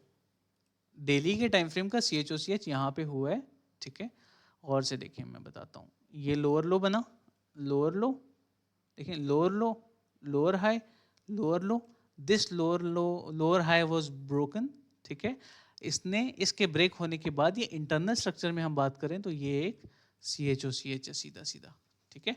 डेली के टाइम फ्रेम का CHOCH यहाँ पे हुआ है, ठीक है। और से देखिए मैं बताता हूँ, ये लोअर लो बना, लोअर लो, देखिए lower low, lower high, lower low, this lower high was broken, ठीक है। इसने इसके ब्रेक होने के बाद ये इंटरनल स्ट्रक्चर में हम बात करें तो ये एक CHOCH है सीधा सीधा, ठीक है।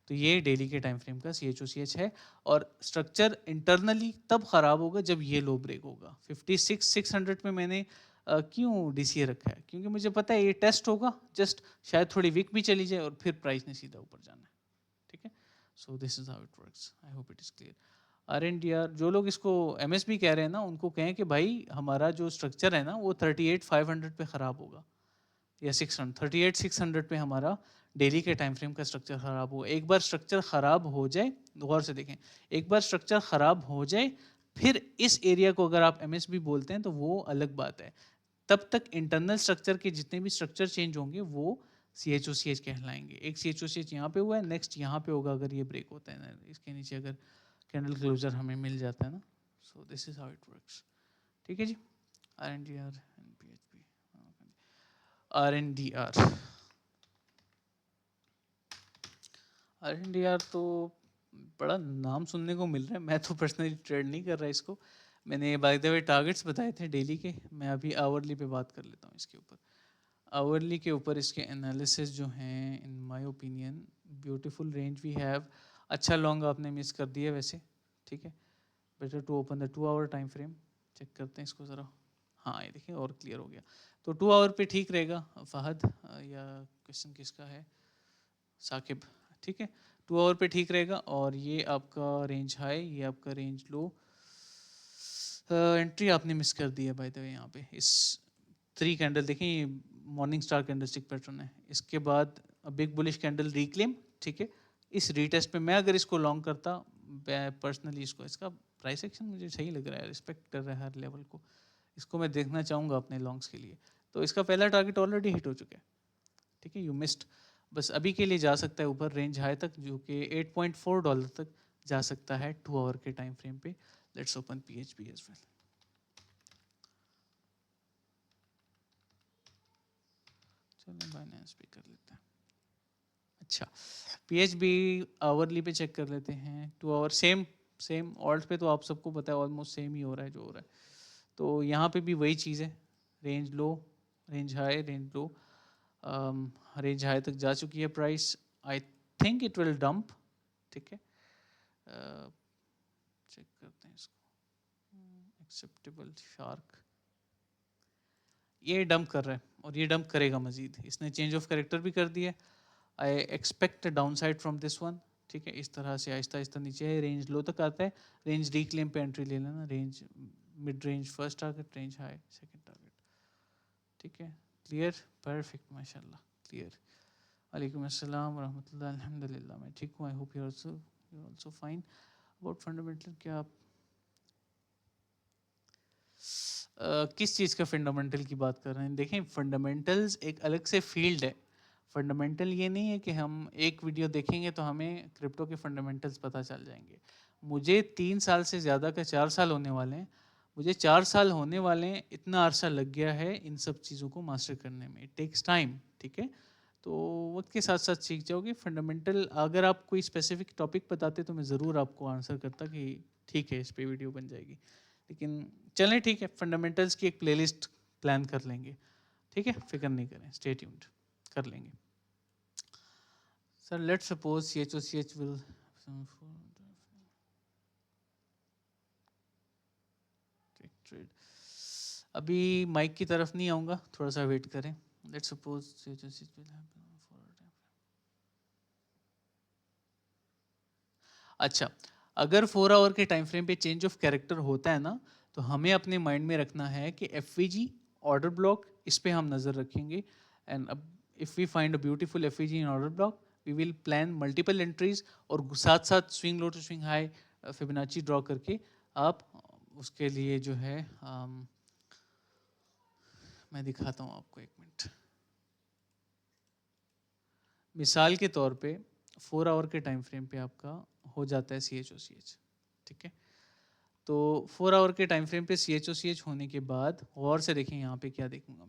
तो ये डेली के टाइम फ्रेम का CHOCH है और स्ट्रक्चर इंटरनली तब खराब होगा जब ये लो ब्रेक होगा। 56,600 में मैंने क्यों DCA रखा है, क्योंकि मुझे पता है ये टेस्ट होगा, जस्ट शायद थोड़ी वीक भी चली जाए और फिर प्राइस ने सीधा ऊपर जाना है, ठीक है। So this is how it works, I hope it is clear. RNDR जो लोग इसको MSB कह रहे हैं ना, उनको कहें कि भाई हमारा जो स्ट्रक्चर है ना वो 38,500 पे ख़राब होगा या 600, 38,600 पे हमारा डेली के टाइम फ्रेम का स्ट्रक्चर ख़राब हो। एक बार स्ट्रक्चर ख़राब हो जाए, गौर से देखें, एक बार स्ट्रक्चर ख़राब हो जाए फिर इस एरिया को अगर आप MSB बोलते हैं तो वो अलग बात है। तब तक इंटरनल स्ट्रक्चर के जितने भी स्ट्रक्चर चेंज होंगे वो CHOCH कहलाएंगे। एक CHOCH यहाँ पे हुआ है, नेक्स्ट यहाँ पे होगा अगर ये ब्रेक होता है ना, इसके नीचे अगर कैंडल क्लोजर हमें मिल जाता है ना। So this is how it works, ठीक है जी। RNDR and PHP, RNDR RNDR तो बड़ा नाम सुनने को मिल रहा है, मैं तो पर्सनली ट्रेड नहीं कर रहा इसको। मैंने बाय द वे टारगेट्स बताए थे डेली के, मैं अभी आवरली पे बात कर लेता हूँ इसके ऊपर। आवरली के ऊपर इसके एनालिसिस जो हैं, in my opinion beautiful range we have. अच्छा लॉन्ग आपने मिस कर दिया वैसे, ठीक है। Better to open the 2 hour time frame. Check करते हैं इसको ज़रा, हाँ ये देखिए और क्लियर हो गया। तो 2 आवर पे ठीक रहेगा फहद, या क्वेश्चन किसका है, साकिब, ठीक है। 2 आवर पे ठीक रहेगा और ये आपका रेंज हाई, ये आपका रेंज लो। एंट्री आपने मिस कर दी है बाय द वे यहाँ पे। इस 3 कैंडल देखें, ये मॉर्निंग स्टार कैंडलस्टिक पैटर्न है, इसके बाद बिग बुलिश कैंडल रिक्लेम, ठीक है। इस रीटेस्ट पे मैं अगर इसको लॉन्ग करता, पर्सनली इसको, इसका प्राइस एक्शन मुझे सही लग रहा है, रिस्पेक्ट कर रहा है हर लेवल को, इसको मैं देखना चाहूँगा अपने लॉन्ग्स के लिए। तो इसका पहला टारगेट ऑलरेडी हिट हो चुका है, ठीक है, यू मिस्ड। बस अभी के लिए जा सकता है ऊपर रेंज हाई तक, जो कि $8.4 तक जा सकता है 2 आवर के टाइम फ्रेम पे। Let's open PHP as well. चलो बाइनेंस पे कर लेते हैं। अच्छा, PHP आवरली पे चेक कर लेते हैं। 2 आवर सेम सेम ऑल्ट पे तो आप सबको पता है ऑलमोस्ट सेम ही हो रहा है जो हो रहा है। तो यहाँ पे भी वही चीज़ है, रेंज लो, रेंज हाई, रेंज लो। रेंज हाई तक जा चुकी है price, I think it will dump, ठीक है। चेक करते हैं इसको, एक्सेप्टेबल शार्क, ये डंप कर रहा है और ये डंप करेगा मजीद, इसने चेंज ऑफ कैरेक्टर भी कर दिया। I expect down side from this one, ठीक है। इस तरह से आहिस्ता आहिस्ता नीचे है, रेंज लो तक आता है, रेंज रिक्लेम पे एंट्री ले लेना, range mid range first target, range high second target, ठीक है। क्लियर, परफेक्ट, माशाल्लाह क्लियर। वालेकुम अस्सलाम वरहमतुल्लाह, अल्हम्दुलिल्लाह मैं ठीक हूँ, I hope you also fine. About fundamental, क्या आप किस चीज़ का फंडामेंटल की बात कर रहे हैं? देखें, फंडामेंटल्स एक अलग से फील्ड है। फंडामेंटल ये नहीं है कि हम एक वीडियो देखेंगे तो हमें क्रिप्टो के फंडामेंटल्स पता चल जाएंगे। मुझे 3 साल से ज़्यादा का 4 साल होने वाले हैं, मुझे 4 साल होने वाले हैं, इतना अरसा लग गया है इन सब चीज़ों को मास्टर करने में। इट टेक्स टाइम, ठीक है। तो वक्त के साथ साथ सीख जाओगे फंडामेंटल। अगर आप कोई स्पेसिफिक टॉपिक बताते तो मैं ज़रूर आपको आंसर करता कि ठीक है इस पे वीडियो बन जाएगी, लेकिन चलें ठीक है, फंडामेंटल्स की एक प्लेलिस्ट प्लान कर लेंगे, ठीक है, फिक्र नहीं करें, स्टे ट्यून्ड, कर लेंगे। Sir let's suppose CHOCH will, trade, अभी माइक की तरफ नहीं आऊँगा, थोड़ा सा वेट करें। Let's suppose CHOCH will happen for a time. अच्छा, अगर 4 आवर के टाइम फ्रेम पे चेंज ऑफ कैरेक्टर होता है ना, तो हमें अपने माइंड में रखना है कि FVG ऑर्डर ब्लॉक, इस पे हम नज़र रखेंगे। एंड अब if we find a beautiful FVG in order block, we will plan multiple entries, और साथ साथ swing low to swing high Fibonacci draw करके आप उसके लिए जो है मैं दिखाता हूँ आपको, एक मिनट। मिसाल के तौर पे 4 आवर के टाइम फ्रेम पे आपका हो जाता है CHOCH, ठीक है। तो 4 आवर के टाइम फ्रेम पे CHOCH होने के बाद गौर से देखें यहाँ पे क्या देखूंगा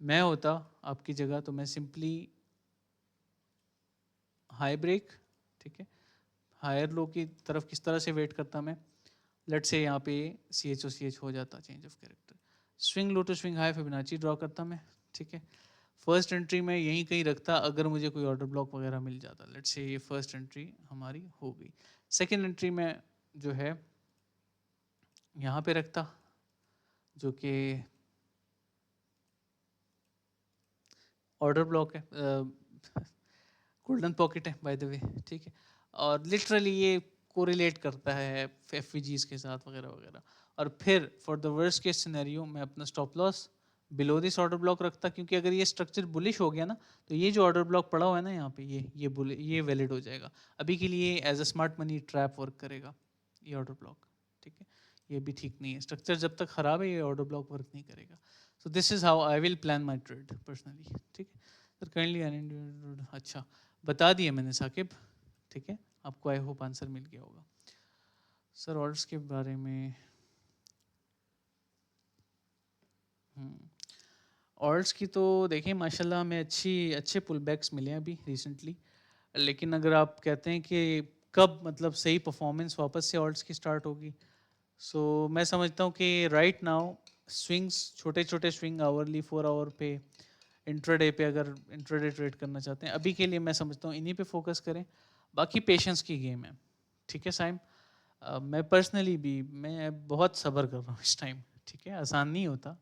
मैं होता आपकी जगह तो मैं सिंपली हाई ब्रेक, ठीक है, हायर लो की तरफ किस तरह से वेट करता मैं, लेट से यहाँ पे CH हो जाता change of character, swing low to swing high Fibonacci draw करता मैं, ठीक है। फर्स्ट एंट्री में यहीं कहीं रखता अगर मुझे कोई ऑर्डर ब्लॉक वगैरह मिल जाता, लेट से ये फर्स्ट एंट्री हमारी हो गई। सेकेंड एंट्री में जो है यहाँ पे रखता, जो कि ऑर्डर ब्लॉक है, गोल्डन पॉकेट है बाय द वे, ठीक है। और लिटरली ये कोरिलेट करता है एफवीजीज के साथ वगैरह वगैरह। और फिर for the worst case scenario मैं अपना stop loss below this order block रखता, क्योंकि अगर ये स्ट्रक्चर बुलिश हो गया ना तो ये जो ऑर्डर ब्लॉक पड़ा हुआ है ना यहाँ पे, ये वैलिड हो जाएगा। अभी के लिए as a smart money trap work करेगा ये ऑर्डर ब्लॉक, ठीक है। ये भी ठीक नहीं है, स्ट्रक्चर जब तक खराब है ये ऑर्डर ब्लॉक वर्क नहीं करेगा। So this is how I will plan my trade personally, ठीक है सर। काइंडली अच्छा बता दिए मैंने साकिब, ठीक है, आपको आई होप आंसर मिल गया होगा। सर ऑर्डर्स के बारे में ऑर्ड्स की तो देखिए माशाल्लाह हमें अच्छे पुल बैक्स मिले हैं अभी रिसेंटली। लेकिन अगर आप कहते हैं कि कब मतलब सही परफॉर्मेंस वापस से ऑर्ड्स की स्टार्ट होगी, सो मैं समझता हूँ कि राइट नाउ स्विंग्स, छोटे छोटे स्विंग आवरली 4 आवर पे, इंट्राडे पे अगर इंट्राडे ट्रेड करना चाहते हैं अभी के लिए मैं समझता हूँ इन्हीं पे फोकस करें। बाकी पेशेंस की गेम है, ठीक है साइम। मैं पर्सनली भी मैं बहुत सब्र कर रहा हूँ इस टाइम, ठीक है। आसान नहीं होता,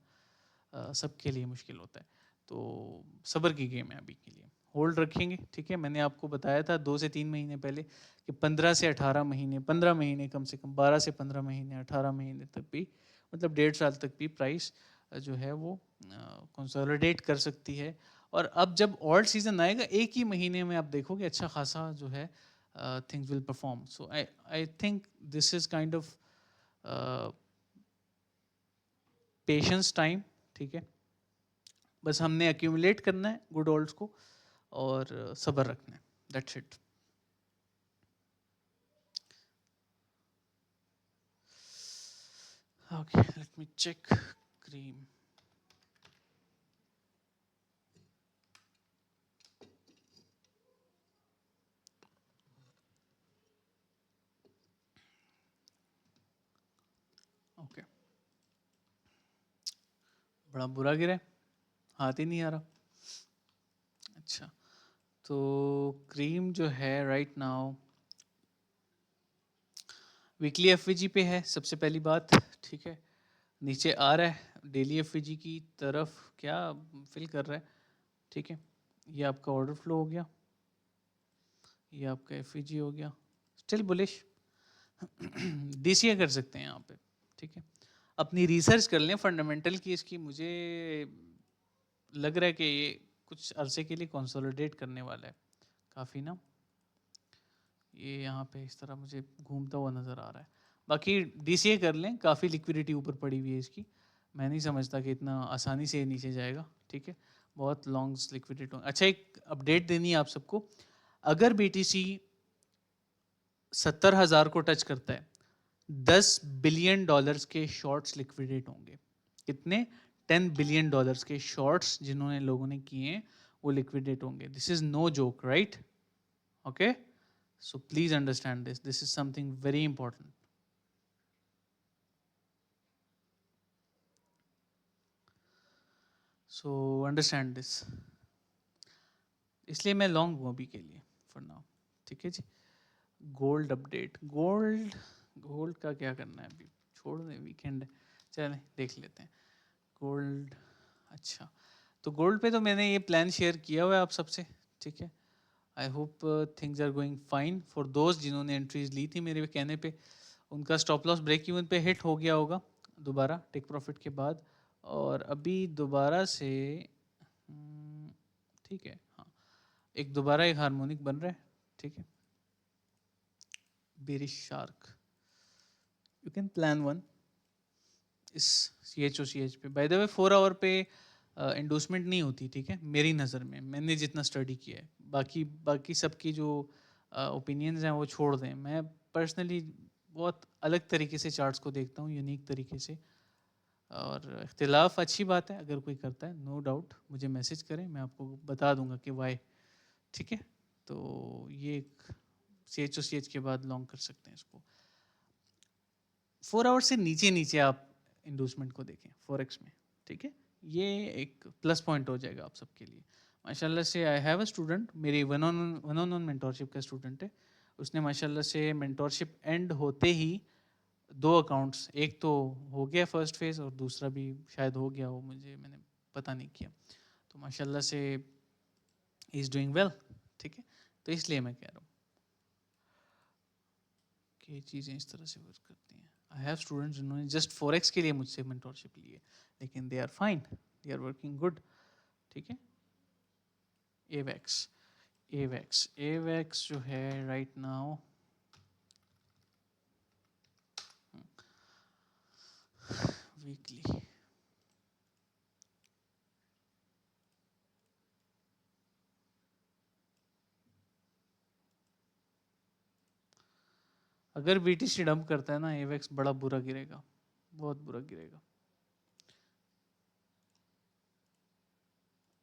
सबके लिए मुश्किल होता है, तो सब्र की गेम है अभी के लिए। होल्ड रखेंगे, ठीक है। मैंने आपको बताया था 2 से 3 महीने पहले कि 15 से 18 महीने, 15 महीने कम से कम, 12 से 15 महीने, 18 महीने तक भी, मतलब 1.5 साल तक भी प्राइस जो है वो कंसोलिडेट कर सकती है। और अब जब ऑल्ड सीजन आएगा एक ही महीने में आप देखोगे अच्छा खासा जो है things will perform. So I think this is kind of patience time, ठीक है। बस हमने एक्यूमुलेट करना है गुड ओल्ड्स को और सब्र रखना है, that's it. Okay let me check cream. Okay बड़ा बुरा गिरा है, हाथ ही नहीं आ रहा। अच्छा तो क्रीम जो है राइट नाउ वीकली एफवीजी पे है सबसे पहली बात, ठीक है। नीचे आ रहा है डेली एफवीजी की तरफ, क्या फिल कर रहा है, ठीक है। ये आपका ऑर्डर फ्लो हो गया, ये आपका एफवीजी हो गया, स्टिल बुलिश। डीसीए कर सकते हैं यहाँ पे, ठीक है। अपनी रिसर्च कर लें फंडामेंटल की इसकी, मुझे लग रहा है कि ये कुछ अरसे के लिए कंसोलिडेट करने वाला है काफ़ी ना। ये यहाँ पे इस तरह मुझे घूमता हुआ नज़र आ रहा है। बाकी डीसीए कर लें, काफ़ी लिक्विडिटी ऊपर पड़ी हुई है इसकी, मैं नहीं समझता कि इतना आसानी से नीचे जाएगा, ठीक है। बहुत लॉन्ग्स लिक्विडिटी। अच्छा एक अपडेट देनी है आप सबको, अगर बीटीसी 70,000 को टच करता है, $10 बिलियन के शॉर्ट्स लिक्विडेट होंगे। कितने? $10 बिलियन के शॉर्ट्स जिन्होंने लोगों ने किए हैं वो लिक्विडेट होंगे। This is no joke, right? Okay, so please understand this is something very important. So understand this, इसलिए मैं लॉन्ग हूँ अभी के लिए फॉर नाउ, ठीक है जी। गोल्ड अपडेट, गोल्ड गोल्ड का क्या करना है अभी, छोड़ दें, वीकेंड है, चलें देख लेते हैं गोल्ड। अच्छा तो गोल्ड पे तो मैंने ये प्लान शेयर किया हुआ है आप सबसे, ठीक है। I hope things are going fine for दोस्त जिन्होंने एंट्रीज ली थी मेरे कहने पे, उनका स्टॉप लॉस ब्रेक इवन पे हिट हो गया होगा दोबारा टेक प्रॉफिट के बाद। और अभी दोबारा से ठीक है, हाँ एक दोबारा एक हार्मोनिक बन रहा है, ठीक है। Bearish shark, you can plan one इस CHOCH पे। बाय द वे 4 आवर पे इंडोसमेंट नहीं होती, ठीक है, मेरी नज़र में, मैंने जितना स्टडी किया है। बाकी बाकी सबकी जो ओपिनियंस हैं वो छोड़ दें, मैं पर्सनली बहुत अलग तरीके से चार्ट्स को देखता हूँ, यूनिक तरीके से। और इख्तिलाफ अच्छी बात है, अगर कोई करता है नो डाउट मुझे मैसेज करें, मैं आपको बता दूंगा कि वाई, ठीक है। तो ये एक CHOCH के बाद लॉन्ग कर सकते हैं इसको। 4 आवर्स से नीचे नीचे आप इंडूसमेंट को देखें फॉरेक्स में, ठीक है। ये एक प्लस पॉइंट हो जाएगा आप सबके लिए। माशाल्लाह से आई हैव अ स्टूडेंट, मेरी वन ऑन वन मेंटोरशिप का स्टूडेंट है। उसने माशाल्लाह से मेंटोरशिप एंड होते ही 2 अकाउंट्स, एक तो हो गया फर्स्ट फेज और दूसरा भी शायद हो गया हो, मैंने पता नहीं किया। तो माशाल्लाह से ही इज़ डूइंग वेल, ठीक है। तो इसलिए मैं कह रहा हूँ कि चीज़ें इस तरह से वर्क करती हैं। आई हैव स्टूडेंट्स जिन्होंने जस्ट फॉरेक्स के लिए मुझसे मेंटोरशिप ली है, लेकिन they are fine, they are working good, ठीक है। एवेक्स एवेक्स एवेक्स जो है राइट नाउ वीकली, अगर BTC डंप करता है ना एवेक्स बड़ा बुरा गिरेगा, बहुत बुरा गिरेगा।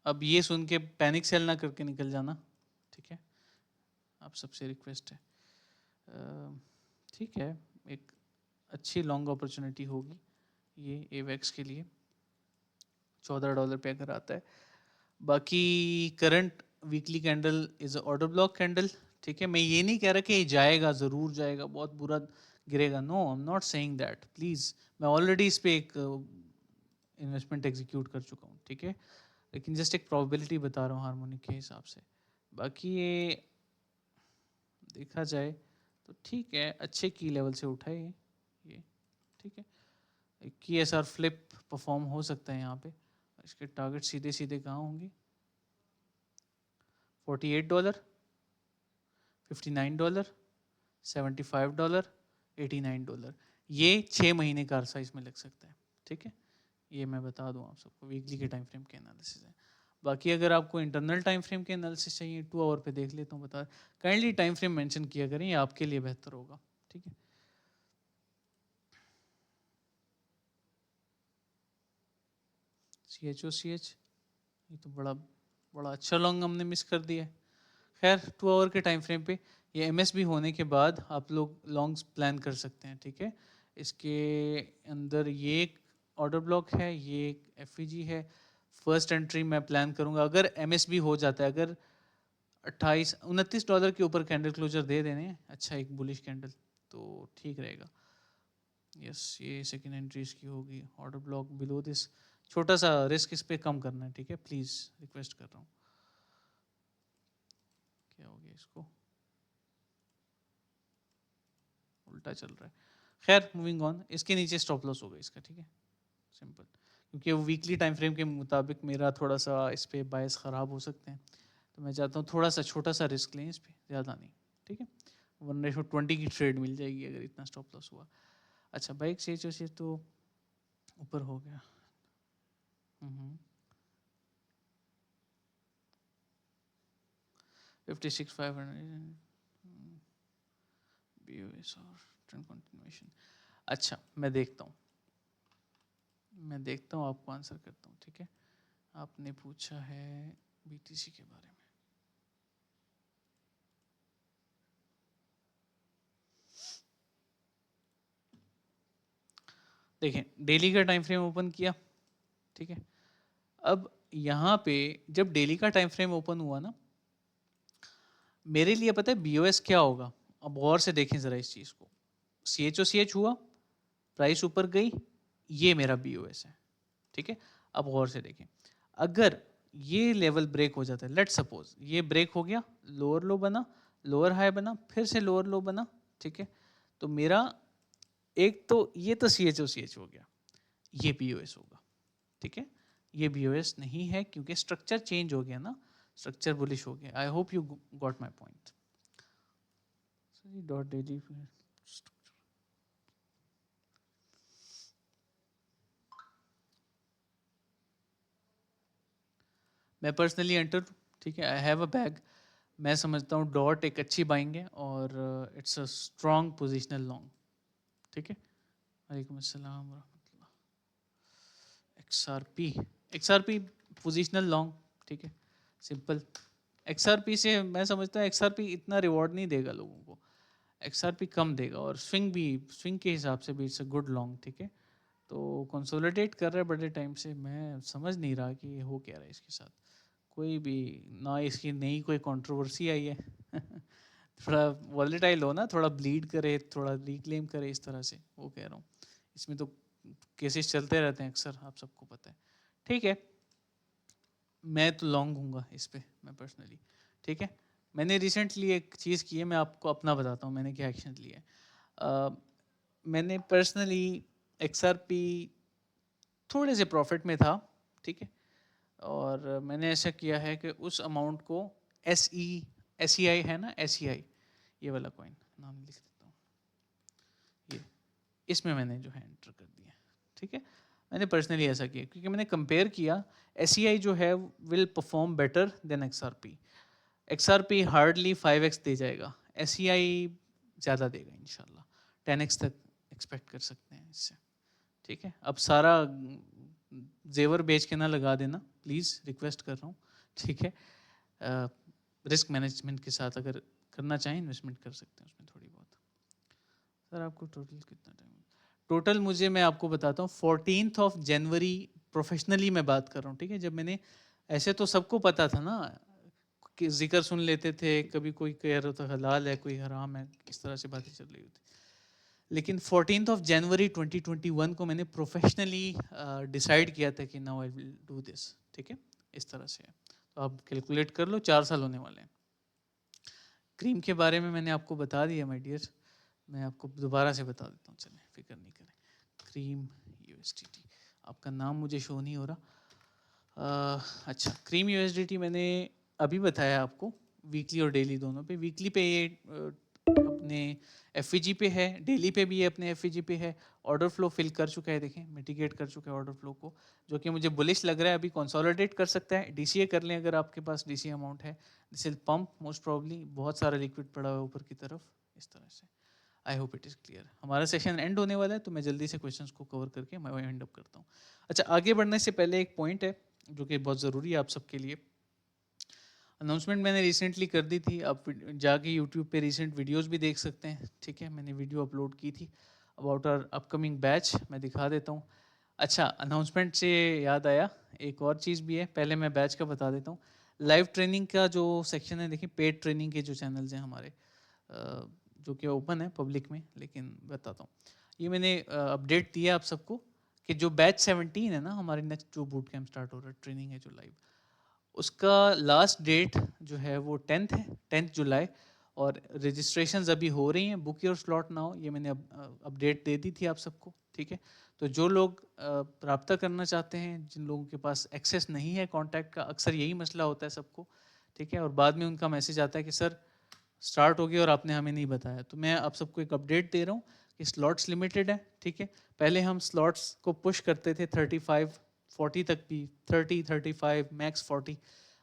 अब ये सुन के पैनिक सेल ना करके निकल जाना, ठीक है, आप सबसे रिक्वेस्ट है। ठीक है, एक अच्छी लॉन्ग अपॉर्चुनिटी होगी ये एवेक्स के लिए, $14 पे अगर आता है। बाकी current weekly candle is order block candle, ठीक है। मैं ये नहीं कह रहा कि जाएगा, ज़रूर जाएगा, बहुत बुरा गिरेगा, no I am not saying that, please. मैं ऑलरेडी इस पे एक इन्वेस्टमेंट एग्जीक्यूट कर चुका हूँ, ठीक है। लेकिन जस्ट एक प्रोबेबिलिटी बता रहा हूँ हार्मोनिक के हिसाब से। बाकी ये देखा जाए तो ठीक है, अच्छे की लेवल से उठा है ये, ठीक है। एक की एसआर फ्लिप परफॉर्म हो सकता है यहाँ पे। इसके टारगेट सीधे सीधे कहाँ होंगे, $48, $59, $75, $89। ये 6 महीने का अरसा इसमें लग सकता है, ठीक है। ये मैं बता दूं आप सबको, वीकली के टाइम फ्रेम के एनालिसिस है। बाकी अगर आपको इंटरनल टाइम फ्रेम के एनालिसिस चाहिए 2 आवर पे देख लेता हूँ, बता काइंडली टाइम फ्रेम मेंशन किया करें, ये आपके लिए बेहतर होगा, ठीक है। CHOCH ये तो बड़ा बड़ा अच्छा लॉन्ग हमने मिस कर दिया है। खैर 2 आवर के टाइम फ्रेम पे ये MSB होने के बाद आप लोग लॉन्ग्स प्लान कर सकते हैं, ठीक है। इसके अंदर ये एक ऑर्डर ब्लॉक है, ये एक FEG है। फर्स्ट एंट्री मैं प्लान करूंगा अगर MSB हो जाता है, अगर 29 $29 के ऊपर कैंडल क्लोजर दे देने, अच्छा एक बुलिश कैंडल, तो ठीक रहेगा। यस, ये सेकेंड एंट्री इसकी होगी, ऑर्डर ब्लॉक बिलो दिस। छोटा सा रिस्क इस पे कम करना है, ठीक है, प्लीज़ रिक्वेस्ट कर रहा हूँ। क्या हो गया इसको, उल्टा चल रहा है। खैर मूविंग ऑन, इसके नीचे स्टॉप लॉस होगा इसका, ठीक है, सिंपल। क्योंकि वो वीकली टाइम फ्रेम के मुताबिक मेरा थोड़ा सा इस पे बायस ख़राब हो सकते हैं, तो मैं चाहता हूँ थोड़ा सा छोटा सा रिस्क लें इस पे, ज़्यादा नहीं, ठीक है। 1/20 की ट्रेड मिल जाएगी अगर इतना स्टॉप लॉस हुआ। अच्छा बाइक से तो ऊपर हो गया। 56,500 BOS और ट्रेंड कंटिन्यूएशन। अच्छा मैं देखता हूँ आपको आंसर करता हूँ, ठीक है। आपने पूछा है BTC के बारे में। देखें डेली का टाइम फ्रेम ओपन किया, ठीक है। अब यहाँ पे जब डेली का टाइम फ्रेम ओपन हुआ ना, मेरे लिए पता है BOS क्या होगा। अब गौर से देखें ज़रा इस चीज़ को, CHOCH हुआ, प्राइस ऊपर गई, ये मेरा BOS है, ठीक है। अब गौर से देखें, अगर ये लेवल ब्रेक हो जाता है, लेट्स सपोज ये ब्रेक हो गया, लोअर लो बना, लोअर हाई बना, फिर से लोअर लो बना, ठीक है। तो मेरा एक तो ये तो CHOCH हो गया, ये BOS होगा, ठीक है। ये BOS नहीं है क्योंकि स्ट्रक्चर चेंज हो गया ना, स्ट्रक्चर बुलिश हो गया। I hope you got my point. Dot daily मैं पर्सनली एंटर, ठीक है, आई हैव अ बैग। मैं समझता हूँ डॉट एक अच्छी बाइंग है और it's a strong positional long, ठीक है। वालेकुम अस्सलाम वरहमतुल्लाह। XRP पोजिशनल लॉन्ग, ठीक है, सिंपल। XRP से मैं समझता हूँ XRP इतना रिवॉर्ड नहीं देगा लोगों को, XRP कम देगा, और स्विंग के हिसाब से भी इट्स अ गुड लॉन्ग, ठीक है। तो कंसोलिडेट कर रहा है बड़े टाइम से, मैं समझ नहीं रहा कि ये हो क्या रहा है इसके साथ, कोई भी ना इसकी नई कोई कंट्रोवर्सी आई है थोड़ा वॉलेटाइल हो ना, थोड़ा ब्लीड करे, थोड़ा रिक्लेम करे, इस तरह से वो कह रहा हूँ। इसमें तो केसेस चलते रहते हैं अक्सर, आप सबको पता है, ठीक है। मैं तो लॉन्ग हूँगा इस पे, मैं पर्सनली, ठीक है। मैंने रिसेंटली एक चीज़ की है, मैं आपको अपना बताता हूँ मैंने क्या एक्शन लिया है। मैंने पर्सनली XRP थोड़े से प्रॉफिट में था, ठीक है, और मैंने ऐसा किया है कि उस अमाउंट को SEI है ना, SEI, ये वाला कॉइन नाम लिख देता हूँ, ये इसमें मैंने जो है एंटर कर दिया, ठीक है। मैंने पर्सनली ऐसा किया क्योंकि मैंने कंपेयर किया, SEI जो है will perform better than XRP। XRP hardly 5x दे जाएगा, SEI ज़्यादा देगा इंशाल्लाह, 10x तक एक्सपेक्ट कर सकते हैं इससे, ठीक है। अब सारा जेवर बेच के ना लगा देना प्लीज़, रिक्वेस्ट कर रहा हूँ, ठीक है। रिस्क मैनेजमेंट के साथ अगर करना चाहें इन्वेस्टमेंट कर सकते हैं उसमें थोड़ी बहुत। सर आपको टोटल कितना टाइम, टोटल मुझे, मैं आपको बताता हूँ 14 जनवरी प्रोफेशनली मैं बात कर रहा हूँ, ठीक है। जब मैंने, ऐसे तो सबको पता था ना कि जिक्र सुन लेते थे, कभी कोई कह रहा था हलाल है कोई हराम है, इस तरह से बातें चल रही होती, लेकिन 14 जनवरी 2021 को मैंने प्रोफेशनली डिसाइड किया था कि now I will do this, ठीक है। इस तरह से है, तो आप कैलकुलेट कर लो, 4 साल होने वाले हैं। क्रीम के बारे में मैंने आपको बता दिया माय डियर, मैं आपको दोबारा से बता देता हूँ, चलें फिक्र नहीं करें। क्रीम USDT, आपका नाम मुझे शो नहीं हो रहा। अच्छा, क्रीम USDT मैंने अभी बताया आपको, वीकली और डेली दोनों पे। वीकली पे ये अपने FVG पे है, डेली पे भी ये अपने FVG पे है। ऑर्डर फ्लो फिल कर चुका है, देखें मिटिगेट कर चुका है ऑर्डर फ्लो को, जो कि मुझे बुलिश लग रहा है। अभी कंसोलिडेट कर सकता है, DCA कर लें अगर आपके पास DCA अमाउंट है। This will pump most probably, बहुत सारा लिक्विड पड़ा हुआ है ऊपर की तरफ, इस तरह से। आई होप इट इज़ क्लियर। हमारा सेशन एंड होने वाला है, तो मैं जल्दी से क्वेश्चंस को कवर करके मैं एंड अप करता हूँ। अच्छा, आगे बढ़ने से पहले एक पॉइंट है जो कि बहुत ज़रूरी है आप सबके लिए। अनाउंसमेंट मैंने रिसेंटली कर दी थी, आप जाके यूट्यूब पे रिसेंट वीडियोस भी देख सकते हैं, ठीक है। मैंने वीडियो अपलोड की थी अबाउट आवर अपकमिंग बैच, मैं दिखा देता हूँ। अच्छा, अनाउंसमेंट से याद आया, एक और चीज़ भी है, पहले मैं बैच का बता देता हूँ। लाइव ट्रेनिंग का जो सेक्शन है, देखिए पेड ट्रेनिंग के जो चैनल्स हैं हमारे, जो कि ओपन है पब्लिक में, लेकिन बताता हूँ। ये मैंने अपडेट दिया आप सबको कि जो बैच 17 है ना, हमारे नेक्स्ट जो बूट कैंप स्टार्ट हो रहा है, ट्रेनिंग है जो लाइव, उसका लास्ट डेट जो है वो 10th है, 10th जुलाई। और रजिस्ट्रेशंस अभी हो रही हैं, बुक योर स्लॉट नाउ, ये मैंने अपडेट दे दी थी आप सबको, ठीक है। तो जो लोग रब्ता करना चाहते हैं, जिन लोगों के पास एक्सेस नहीं है कांटेक्ट का, अक्सर यही मसला होता है सबको, ठीक है। और बाद में उनका मैसेज आता है कि सर स्टार्ट हो गया और आपने हमें नहीं बताया। तो मैं आप सबको एक अपडेट दे रहा हूँ कि स्लॉट्स लिमिटेड है, ठीक है। पहले हम स्लॉट्स को पुश करते थे 35 40 तक भी, 30 35 मैक्स 40।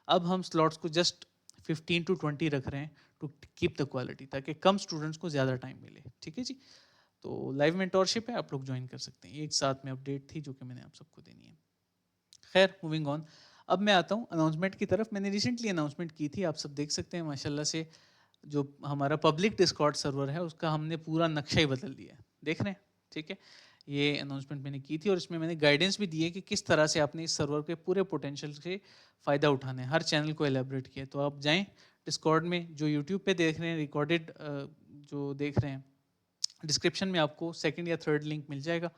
अब हम स्लॉट्स को जस्ट 15 to 20 रख रहे हैं टू कीप द क्वालिटी, ताकि कम स्टूडेंट्स को ज़्यादा टाइम मिले, ठीक है जी। तो लाइव मेंटोरशिप है, आप लोग ज्वाइन कर सकते हैं। एक साथ में अपडेट थी जो कि मैंने आप सबको देनी है। खैर, मूविंग ऑन, अब मैं आता हूँ अनाउंसमेंट की तरफ। मैंने रिसेंटली अनाउंसमेंट की थी, आप सब देख सकते हैं माशाल्लाह से, जो हमारा पब्लिक डिस्कॉर्ड सर्वर है उसका हमने पूरा नक्शा ही बदल दिया है, देख रहे हैं, ठीक है। ये अनाउंसमेंट मैंने की थी और इसमें मैंने गाइडेंस भी दी है कि किस तरह से आपने इस सर्वर के पूरे पोटेंशियल से फ़ायदा उठाना है, हर चैनल को एलेबरेट किया। तो आप जाएं डिस्कॉर्ड में, जो यूट्यूब पे देख रहे हैं रिकॉर्डेड, जो देख रहे हैं, डिस्क्रिप्शन में आपको सेकंड या थर्ड लिंक मिल जाएगा,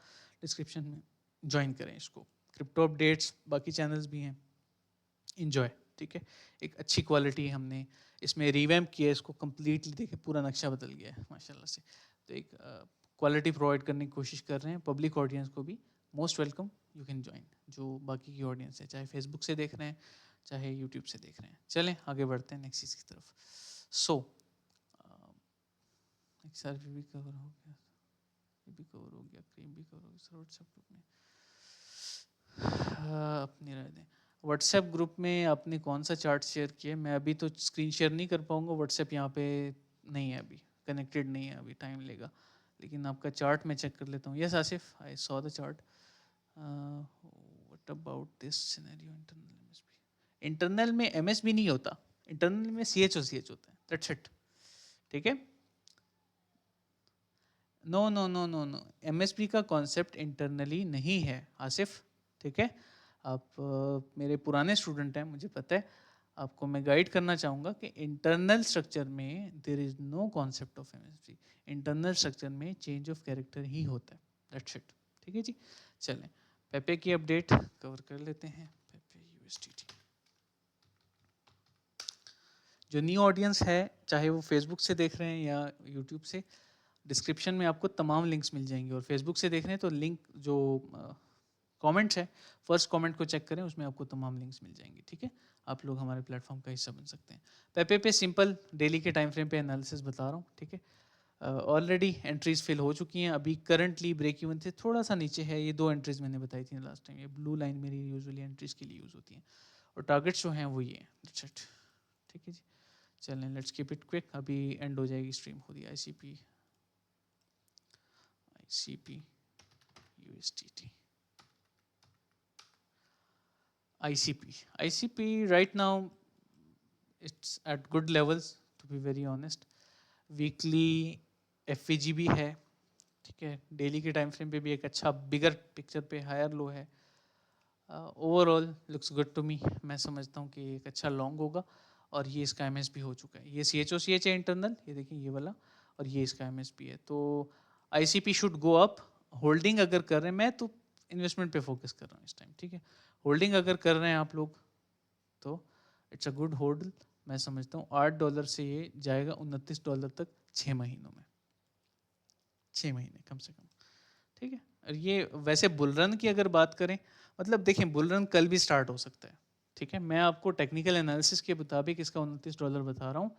डिस्क्रिप्शन में ज्वाइन करें इसको। क्रिप्टो अपडेट्स, बाकी चैनल्स भी हैं, इन्जॉय, ठीक है। एक अच्छी क्वालिटी हमने इसमें रिवैम्प किया है, इसको कम्प्लीटली देखे पूरा नक्शा बदल गया है माशाल्लाह से। तो एक क्वालिटी प्रोवाइड करने की कोशिश कर रहे हैं पब्लिक ऑडियंस को भी। Most welcome, you can join, जो बाकी की ऑडियंस है, चाहे फेसबुक से देख रहे हैं चाहे यूट्यूब से देख रहे हैं। चलें आगे बढ़ते हैं नेक्स्ट चीज़ की तरफ। सो XRP भी कवर हो गया, ये भी कवर हो गया, क्रीम भी कवर हो गया। सर व्हाट्सएप ग्रुप में अपनी राय दें। व्हाट्सएप ग्रुप में आपने कौन सा चार्ट शेयर किया? मैं अभी तो स्क्रीन शेयर नहीं कर पाऊँगा, व्हाट्सएप यहाँ पे नहीं है, अभी कनेक्टेड नहीं है, अभी टाइम लेगा। लेकिन आपका चार्ट मैं चेक कर लेता हूँ। Yes Asif, I saw the chart. What about this scenario internal MSB? Internal में MSB नहीं होता, इंटरनल में सी एच और सी एच होता है, दैट्स इट, ठीक है। No no no no no, MSP का कॉन्सेप्ट इंटरनली नहीं है आसिफ, ठीक है। आप मेरे पुराने स्टूडेंट हैं, मुझे पता है। आपको मैं गाइड करना चाहूँगा कि इंटरनल स्ट्रक्चर में there is no concept of MSP. Internal structure में चेंज ऑफ कैरेक्टर ही होता है, दैट्स इट, ठीक है जी। चलें, पेपे की अपडेट कवर कर लेते हैं। पेपे यूएसडीटी, जो न्यू ऑडियंस है, चाहे वो फेसबुक से देख रहे हैं या यूट्यूब से, डिस्क्रिप्शन में आपको तमाम लिंक्स मिल जाएंगे। और फेसबुक से देख रहे हैं तो लिंक जो कमेंट्स है, फर्स्ट कमेंट को चेक करें, उसमें आपको तमाम लिंक्स मिल जाएंगे, ठीक है। आप लोग हमारे प्लेटफॉर्म का हिस्सा बन सकते हैं। पेपे पे सिंपल डेली के टाइम फ्रेम पे एनालिसिस बता रहा हूँ, ठीक है। ऑलरेडी एंट्रीज फिल हो चुकी हैं, अभी करंटली ब्रेक इवन से थोड़ा सा नीचे है। ये 2 एंट्रीज मैंने बताई थी लास्ट टाइम। ये ब्लू लाइन मेरी यूजुअली एंट्रीज के लिए यूज़ होती हैं, और टारगेट्स जो हैं वो ये हैं, ठीक है जी। चलें, लेट्स कीप इट क्विक, अभी एंड हो जाएगी स्ट्रीम खुद ही। ICP USDT, ICP right now it's at good levels, to be very honest. Weekly FVG भी है, ठीक है। डेली के टाइम फ्रेम पे भी एक अच्छा बिगर पिक्चर पे हायर लो है। Overall looks good to me. मैं समझता हूँ कि एक अच्छा लॉन्ग होगा, और ये इसका एमएस भी हो चुका है। ये CHOCH है इंटरनल, ये देखिए ये वाला, और ये इसका एमएस भी है। तो ICP should go up. Holding अगर कर रहे हैं, मैं तो इन्वेस्टमेंट पे फोकस कर रहा हूँ इस टाइम, ठीक है। होल्डिंग अगर कर रहे हैं आप लोग तो इट्स अ गुड होल्ड। मैं समझता हूँ $8 से ये जाएगा $29 तक 6 महीनों में, 6 महीने कम से कम, ठीक है। और ये वैसे बुल रन की अगर बात करें, मतलब देखें बुल रन कल भी स्टार्ट हो सकता है, ठीक है। मैं आपको टेक्निकल एनालिसिस के मुताबिक इसका $29 बता रहा हूँ,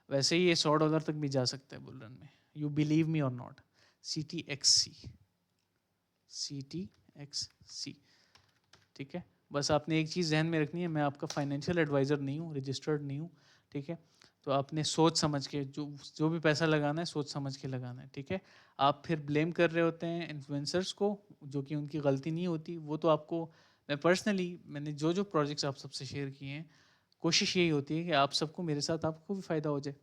वैसे ही ये $100 तक भी जा सकता है बुल रन में। यू बिलीव मी और नॉट। CTXC, ठीक है। बस आपने एक चीज़ जहन में रखनी है, मैं आपका फाइनेंशियल एडवाइज़र नहीं हूँ, रजिस्टर्ड नहीं हूँ, ठीक है। तो आपने सोच समझ के जो भी पैसा लगाना है, सोच समझ के लगाना है, ठीक है। आप फिर ब्लेम कर रहे होते हैं इन्फ्लुएंसर्स को, जो कि उनकी गलती नहीं होती। वो तो आपको, मैं पर्सनली, मैंने जो प्रोजेक्ट्स आप सबसे शेयर किए हैं, कोशिश यही होती है कि आप सबको, मेरे साथ आपको भी फ़ायदा हो जाए।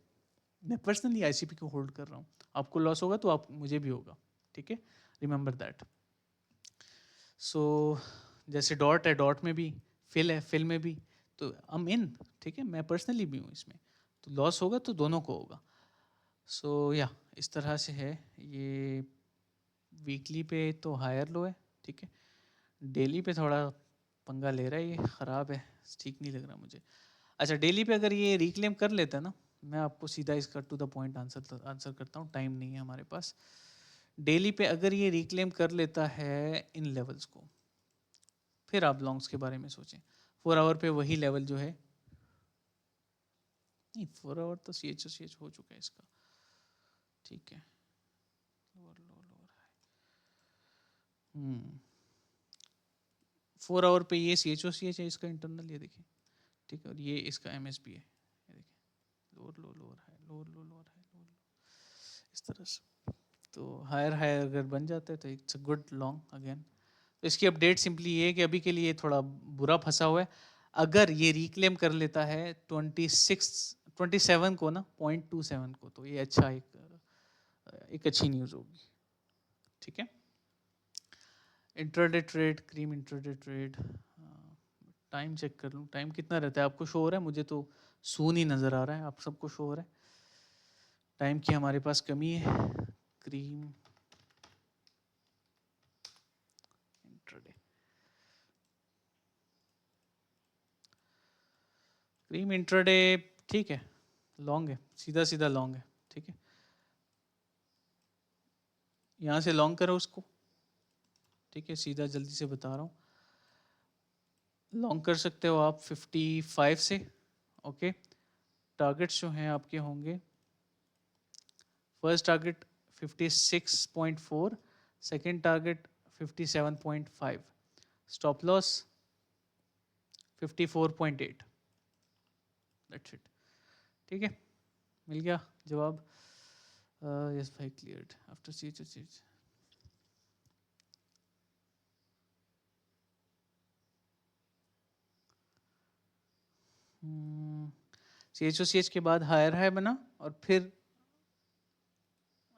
मैं पर्सनली ICP को होल्ड कर रहा हूँ। आपको लॉस होगा तो आप मुझे भी होगा, ठीक है, रिमेंबर दैट। सो जैसे डॉट है, डॉट में भी, फिल है, फिल में भी, तो हम इन, ठीक है। मैं पर्सनली भी हूँ इसमें, तो लॉस होगा तो दोनों को होगा। सो या इस तरह से है ये। वीकली पे तो हायर लो है, ठीक है। डेली पे थोड़ा पंगा ले रहा है, ये ख़राब है, ठीक नहीं लग रहा मुझे। अच्छा, डेली पे अगर ये रिक्लेम कर लेता है ना, मैं आपको सीधा इसका टू द पॉइंट आंसर करता हूँ, टाइम नहीं है हमारे पास। डेली पे अगर ये रिक्लेम कर लेता है इन लेवल्स को, फिर आप लॉन्ग्स के बारे में सोचें। 4 आवर पे वही लेवल जो है, नहीं 4 आवर तो CHOCH हो चुका है इसका, ठीक है। Lower lower lower high, 4 hour पे ये CHOCH है इसका इंटरनल, ये देखिए, ठीक है। और ये इसका MSB है, ये देखिए, लोअर लो लोअर हाई, लोअर लो लोअर हाई, लोअर लो, इस तरह से। तो हायर हायर अगर बन जाता है तो it's a good long again. तो इसकी अपडेट सिंपली ये है कि अभी के लिए थोड़ा बुरा फंसा हुआ है। अगर ये रिक्लेम कर लेता है 27 को ना, 0.27 को, तो ये अच्छा एक अच्छी न्यूज़ होगी, ठीक है। Intraday trade, cream intraday trade, time check कर लूँ, टाइम कितना रहता है आपको शो हो रहा है? मुझे तो सून ही नज़र आ रहा है, आप सबको शो हो रहा है। टाइम की हमारे पास कमी है। क्रीम इंट्राडे, क्रीम इंट्राडे, ठीक है, लॉन्ग है, सीधा सीधा लॉन्ग है, ठीक है। यहाँ से लॉन्ग करो उसको, ठीक है, सीधा जल्दी से बता रहा हूँ। लॉन्ग कर सकते हो आप 55 से, ओके। टारगेट्स जो हैं आपके होंगे, first target 56.4, second target 57.5, stop loss 54.8, that's it, ठीक है। मिल गया जवाब? यस भाई, क्लियर्ड आफ्टर चीज। CHOCH के बाद हायर हाई बना और फिर,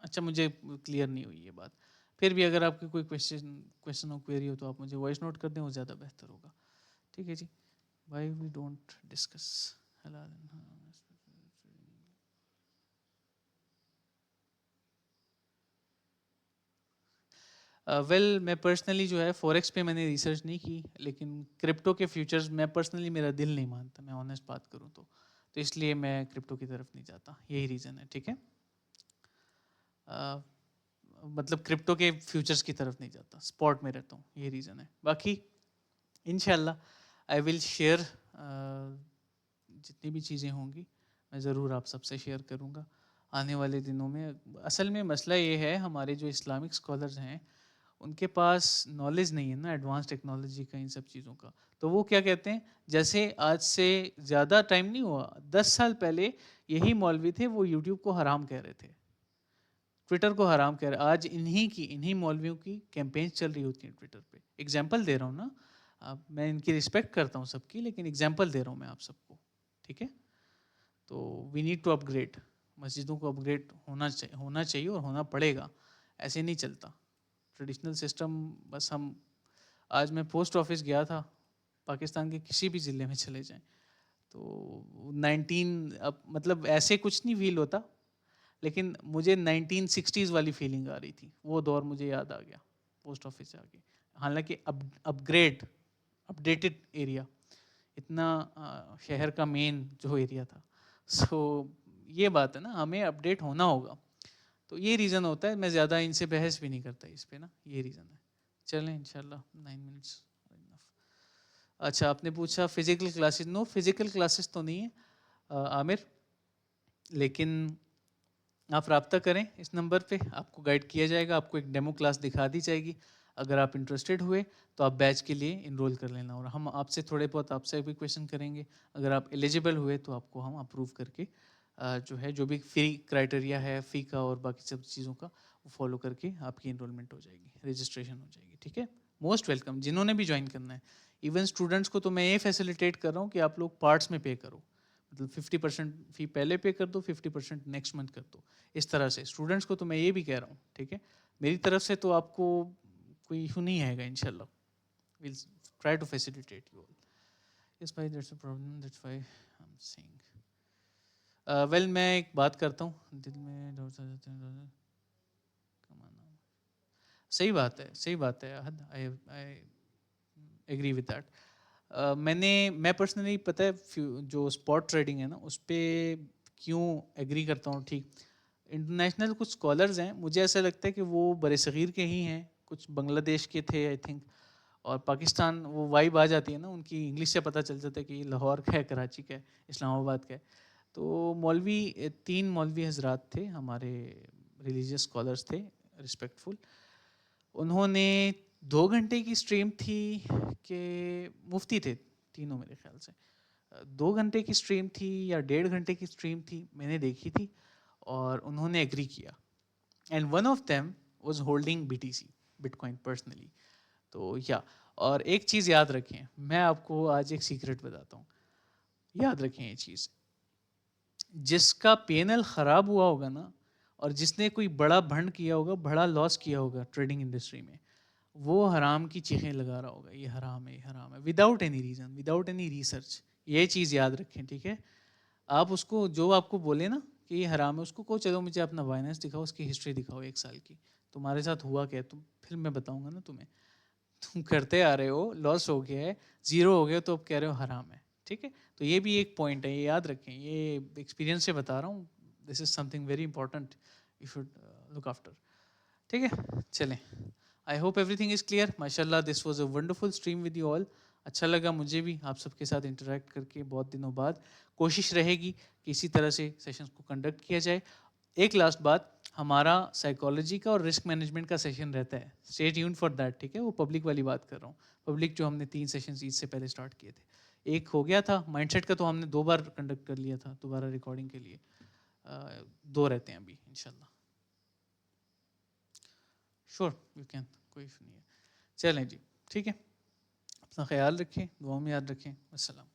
अच्छा मुझे क्लियर नहीं हुई ये बात। फिर भी अगर आपके कोई क्वेश्चन हो, क्वेरी हो, तो आप मुझे वॉइस नोट कर दें, वो ज़्यादा बेहतर होगा। ठीक है जी। वाई वी डोंट डिस्कस हलाल एंड हराम। वेल मैं पर्सनली जो है फॉरेक्स पे मैंने रिसर्च नहीं की, लेकिन क्रिप्टो के फ्यूचर्स में पर्सनली मेरा दिल नहीं मानता, मैं ऑनेस्ट बात करूँ तो इसलिए मैं क्रिप्टो की तरफ नहीं जाता, यही रीज़न है। ठीक है, मतलब क्रिप्टो के फ्यूचर्स की तरफ नहीं जाता, स्पॉट में रहता हूँ, ये रीज़न है। बाकी इंशाल्लाह आई विल शेयर, जितनी भी चीज़ें होंगी मैं ज़रूर आप सबसे शेयर करूँगा आने वाले दिनों में। असल में मसला ये है, हमारे जो इस्लामिक स्कॉलर्स हैं उनके पास नॉलेज नहीं है ना एडवांस टेक्नोलॉजी का, इन सब चीज़ों का। तो वो क्या कहते हैं, जैसे आज से ज़्यादा टाइम नहीं हुआ, 10 साल पहले यही मौलवी थे, वो यूट्यूब को हराम कह रहे थे, ट्विटर को हराम कह रहे। आज इन्हीं मौलवियों की कैंपेन चल रही होती है ट्विटर पे। एग्जाम्पल दे रहा हूँ ना, अब मैं इनकी रिस्पेक्ट करता हूँ सबकी, लेकिन एग्जाम्पल दे रहा हूँ मैं आप सबको। ठीक है, तो वी नीड टू अपग्रेड, मस्जिदों को अपग्रेड होना चाहिए और होना पड़ेगा, ऐसे नहीं चलता ट्रेडिशनल सिस्टम। बस हम, आज मैं पोस्ट ऑफिस गया था, पाकिस्तान के किसी भी ज़िले में चले जाएं, तो 19, अब मतलब ऐसे कुछ नहीं फील होता, लेकिन मुझे 1960s वाली फीलिंग आ रही थी, वो दौर मुझे याद आ गया पोस्ट ऑफिस से आके। हालांकि अपडेटेड एरिया, इतना शहर का मेन जो एरिया था। सो ये बात है ना, हमें अपडेट होना होगा, तो ये रीज़न होता है। मैं ज़्यादा इनसे बहस भी नहीं करता इस पे ना, ये रीज़न है। चलें इंशाल्लाह 9 मिनट्स। अच्छा, आपने पूछा physical classes, no physical classes तो नहीं है आमिर, लेकिन आप रब्ता करें इस नंबर पे, आपको गाइड किया जाएगा, आपको एक डेमो क्लास दिखा दी जाएगी। अगर आप इंटरेस्टेड हुए तो आप बैच के लिए इनरोल कर लेना, और हम आपसे थोड़े बहुत आपसे भी क्वेश्चन करेंगे। अगर आप एलिजिबल हुए तो आपको हम अप्रूव करके जो है, जो भी फ़ी क्राइटेरिया है फ़ी का और बाकी सब चीज़ों का, वो फॉलो करके आपकी इनरोलमेंट हो जाएगी, रजिस्ट्रेशन हो जाएगी। ठीक है, मोस्ट वेलकम जिन्होंने भी ज्वाइन करना है। इवन स्टूडेंट्स को तो मैं ये फैसिलिटेट कर रहा हूँ कि आप लोग पार्ट्स में पे करो, मतलब 50% फ़ी पहले पे कर दो, 50% नेक्स्ट मंथ कर दो। इस तरह से स्टूडेंट्स को तो मैं ये भी कह रहा हूँ। ठीक है, मेरी तरफ से तो आपको कोई इशू नहीं आएगा इंशाल्लाह। Will try to facilitate you all. Yes भाई, that's a problem, that's why I am saying. Well मैं एक बात करता हूँ, दिल में डाउट्स आ जाते हैं, कमाना। सही बात है, सही बात है, आई एग्री विद दैट। मैं पर्सनली, पता है जो स्पॉट ट्रेडिंग है ना, उस पर क्यों एग्री करता हूँ। ठीक, इंटरनेशनल कुछ स्कॉलर्स हैं, मुझे ऐसा लगता है कि वो बरसग़ीर के ही हैं, कुछ बांग्लादेश के थे आई थिंक, और पाकिस्तान, वो वाइब आ जाती है ना उनकी, इंग्लिश से पता चल जाता है कि लाहौर का है, कराची का है, इस्लामाबाद का है। तो मौलवी, 3 मौलवी हजरात थे हमारे, रिलीजियस स्कॉलर्स थे, रिस्पेक्टफुल। उन्होंने 2 घंटे की स्ट्रीम थी कि, मुफ्ती थे तीनों मेरे ख्याल से, 2 घंटे की स्ट्रीम थी या 1.5 घंटे की स्ट्रीम थी, मैंने देखी थी, और उन्होंने एग्री किया। And one of them was holding BTC, bitcoin personally. तो या, और एक चीज़ याद रखें, मैं आपको आज एक सीक्रेट बताता हूँ, याद रखें ये चीज़, जिसका पैनल ख़राब हुआ होगा ना, और जिसने कोई बड़ा भंड किया होगा, बड़ा लॉस किया होगा ट्रेडिंग इंडस्ट्री में, वो हराम की चीखें लगा रहा होगा, ये हराम है, ये हराम है, without any reason, without any research. ये चीज़ याद रखें, ठीक है। आप उसको, जो आपको बोले ना कि ये हराम है, उसको कहो चलो मुझे अपना बाइनेंस दिखाओ, उसकी हिस्ट्री दिखाओ 1 साल की, तुम्हारे साथ हुआ क्या है, तुम फिर मैं बताऊंगा ना तुम्हें। तुम करते आ रहे हो, लॉस हो गया है, ज़ीरो हो गया, तो अब कह रहे हो हराम है। ठीक है, तो ये भी एक पॉइंट है, ये याद रखें, ये एक्सपीरियंस से बता रहा हूँ, this is something very important, you should look after. ठीक है, चलें, I hope everything is clear. माशाल्लाह, this was a wonderful stream with you all. अच्छा लगा मुझे भी आप सबके साथ इंटरेक्ट करके बहुत दिनों बाद। कोशिश रहेगी कि इसी तरह से सेशंस को कंडक्ट किया जाए। एक लास्ट बात, हमारा साइकोलॉजी का और रिस्क मैनेजमेंट का सेशन रहता है, स्टे ट्यून्ड फॉर दैट। ठीक है, वो पब्लिक वाली बात कर रहा हूँ, पब्लिक जो हमने 3 सेशंस ईद से पहले स्टार्ट किए थे। एक हो गया था माइंडसेट का, तो हमने 2 बार कंडक्ट कर लिया था दोबारा रिकॉर्डिंग के लिए, 2 रहते हैं अभी इंशाल्लाह। श्योर यू कैन, कोई इशू नहीं है। चलें जी, ठीक है, अपना ख्याल रखें, दुआ में याद रखें। अस्सलाम।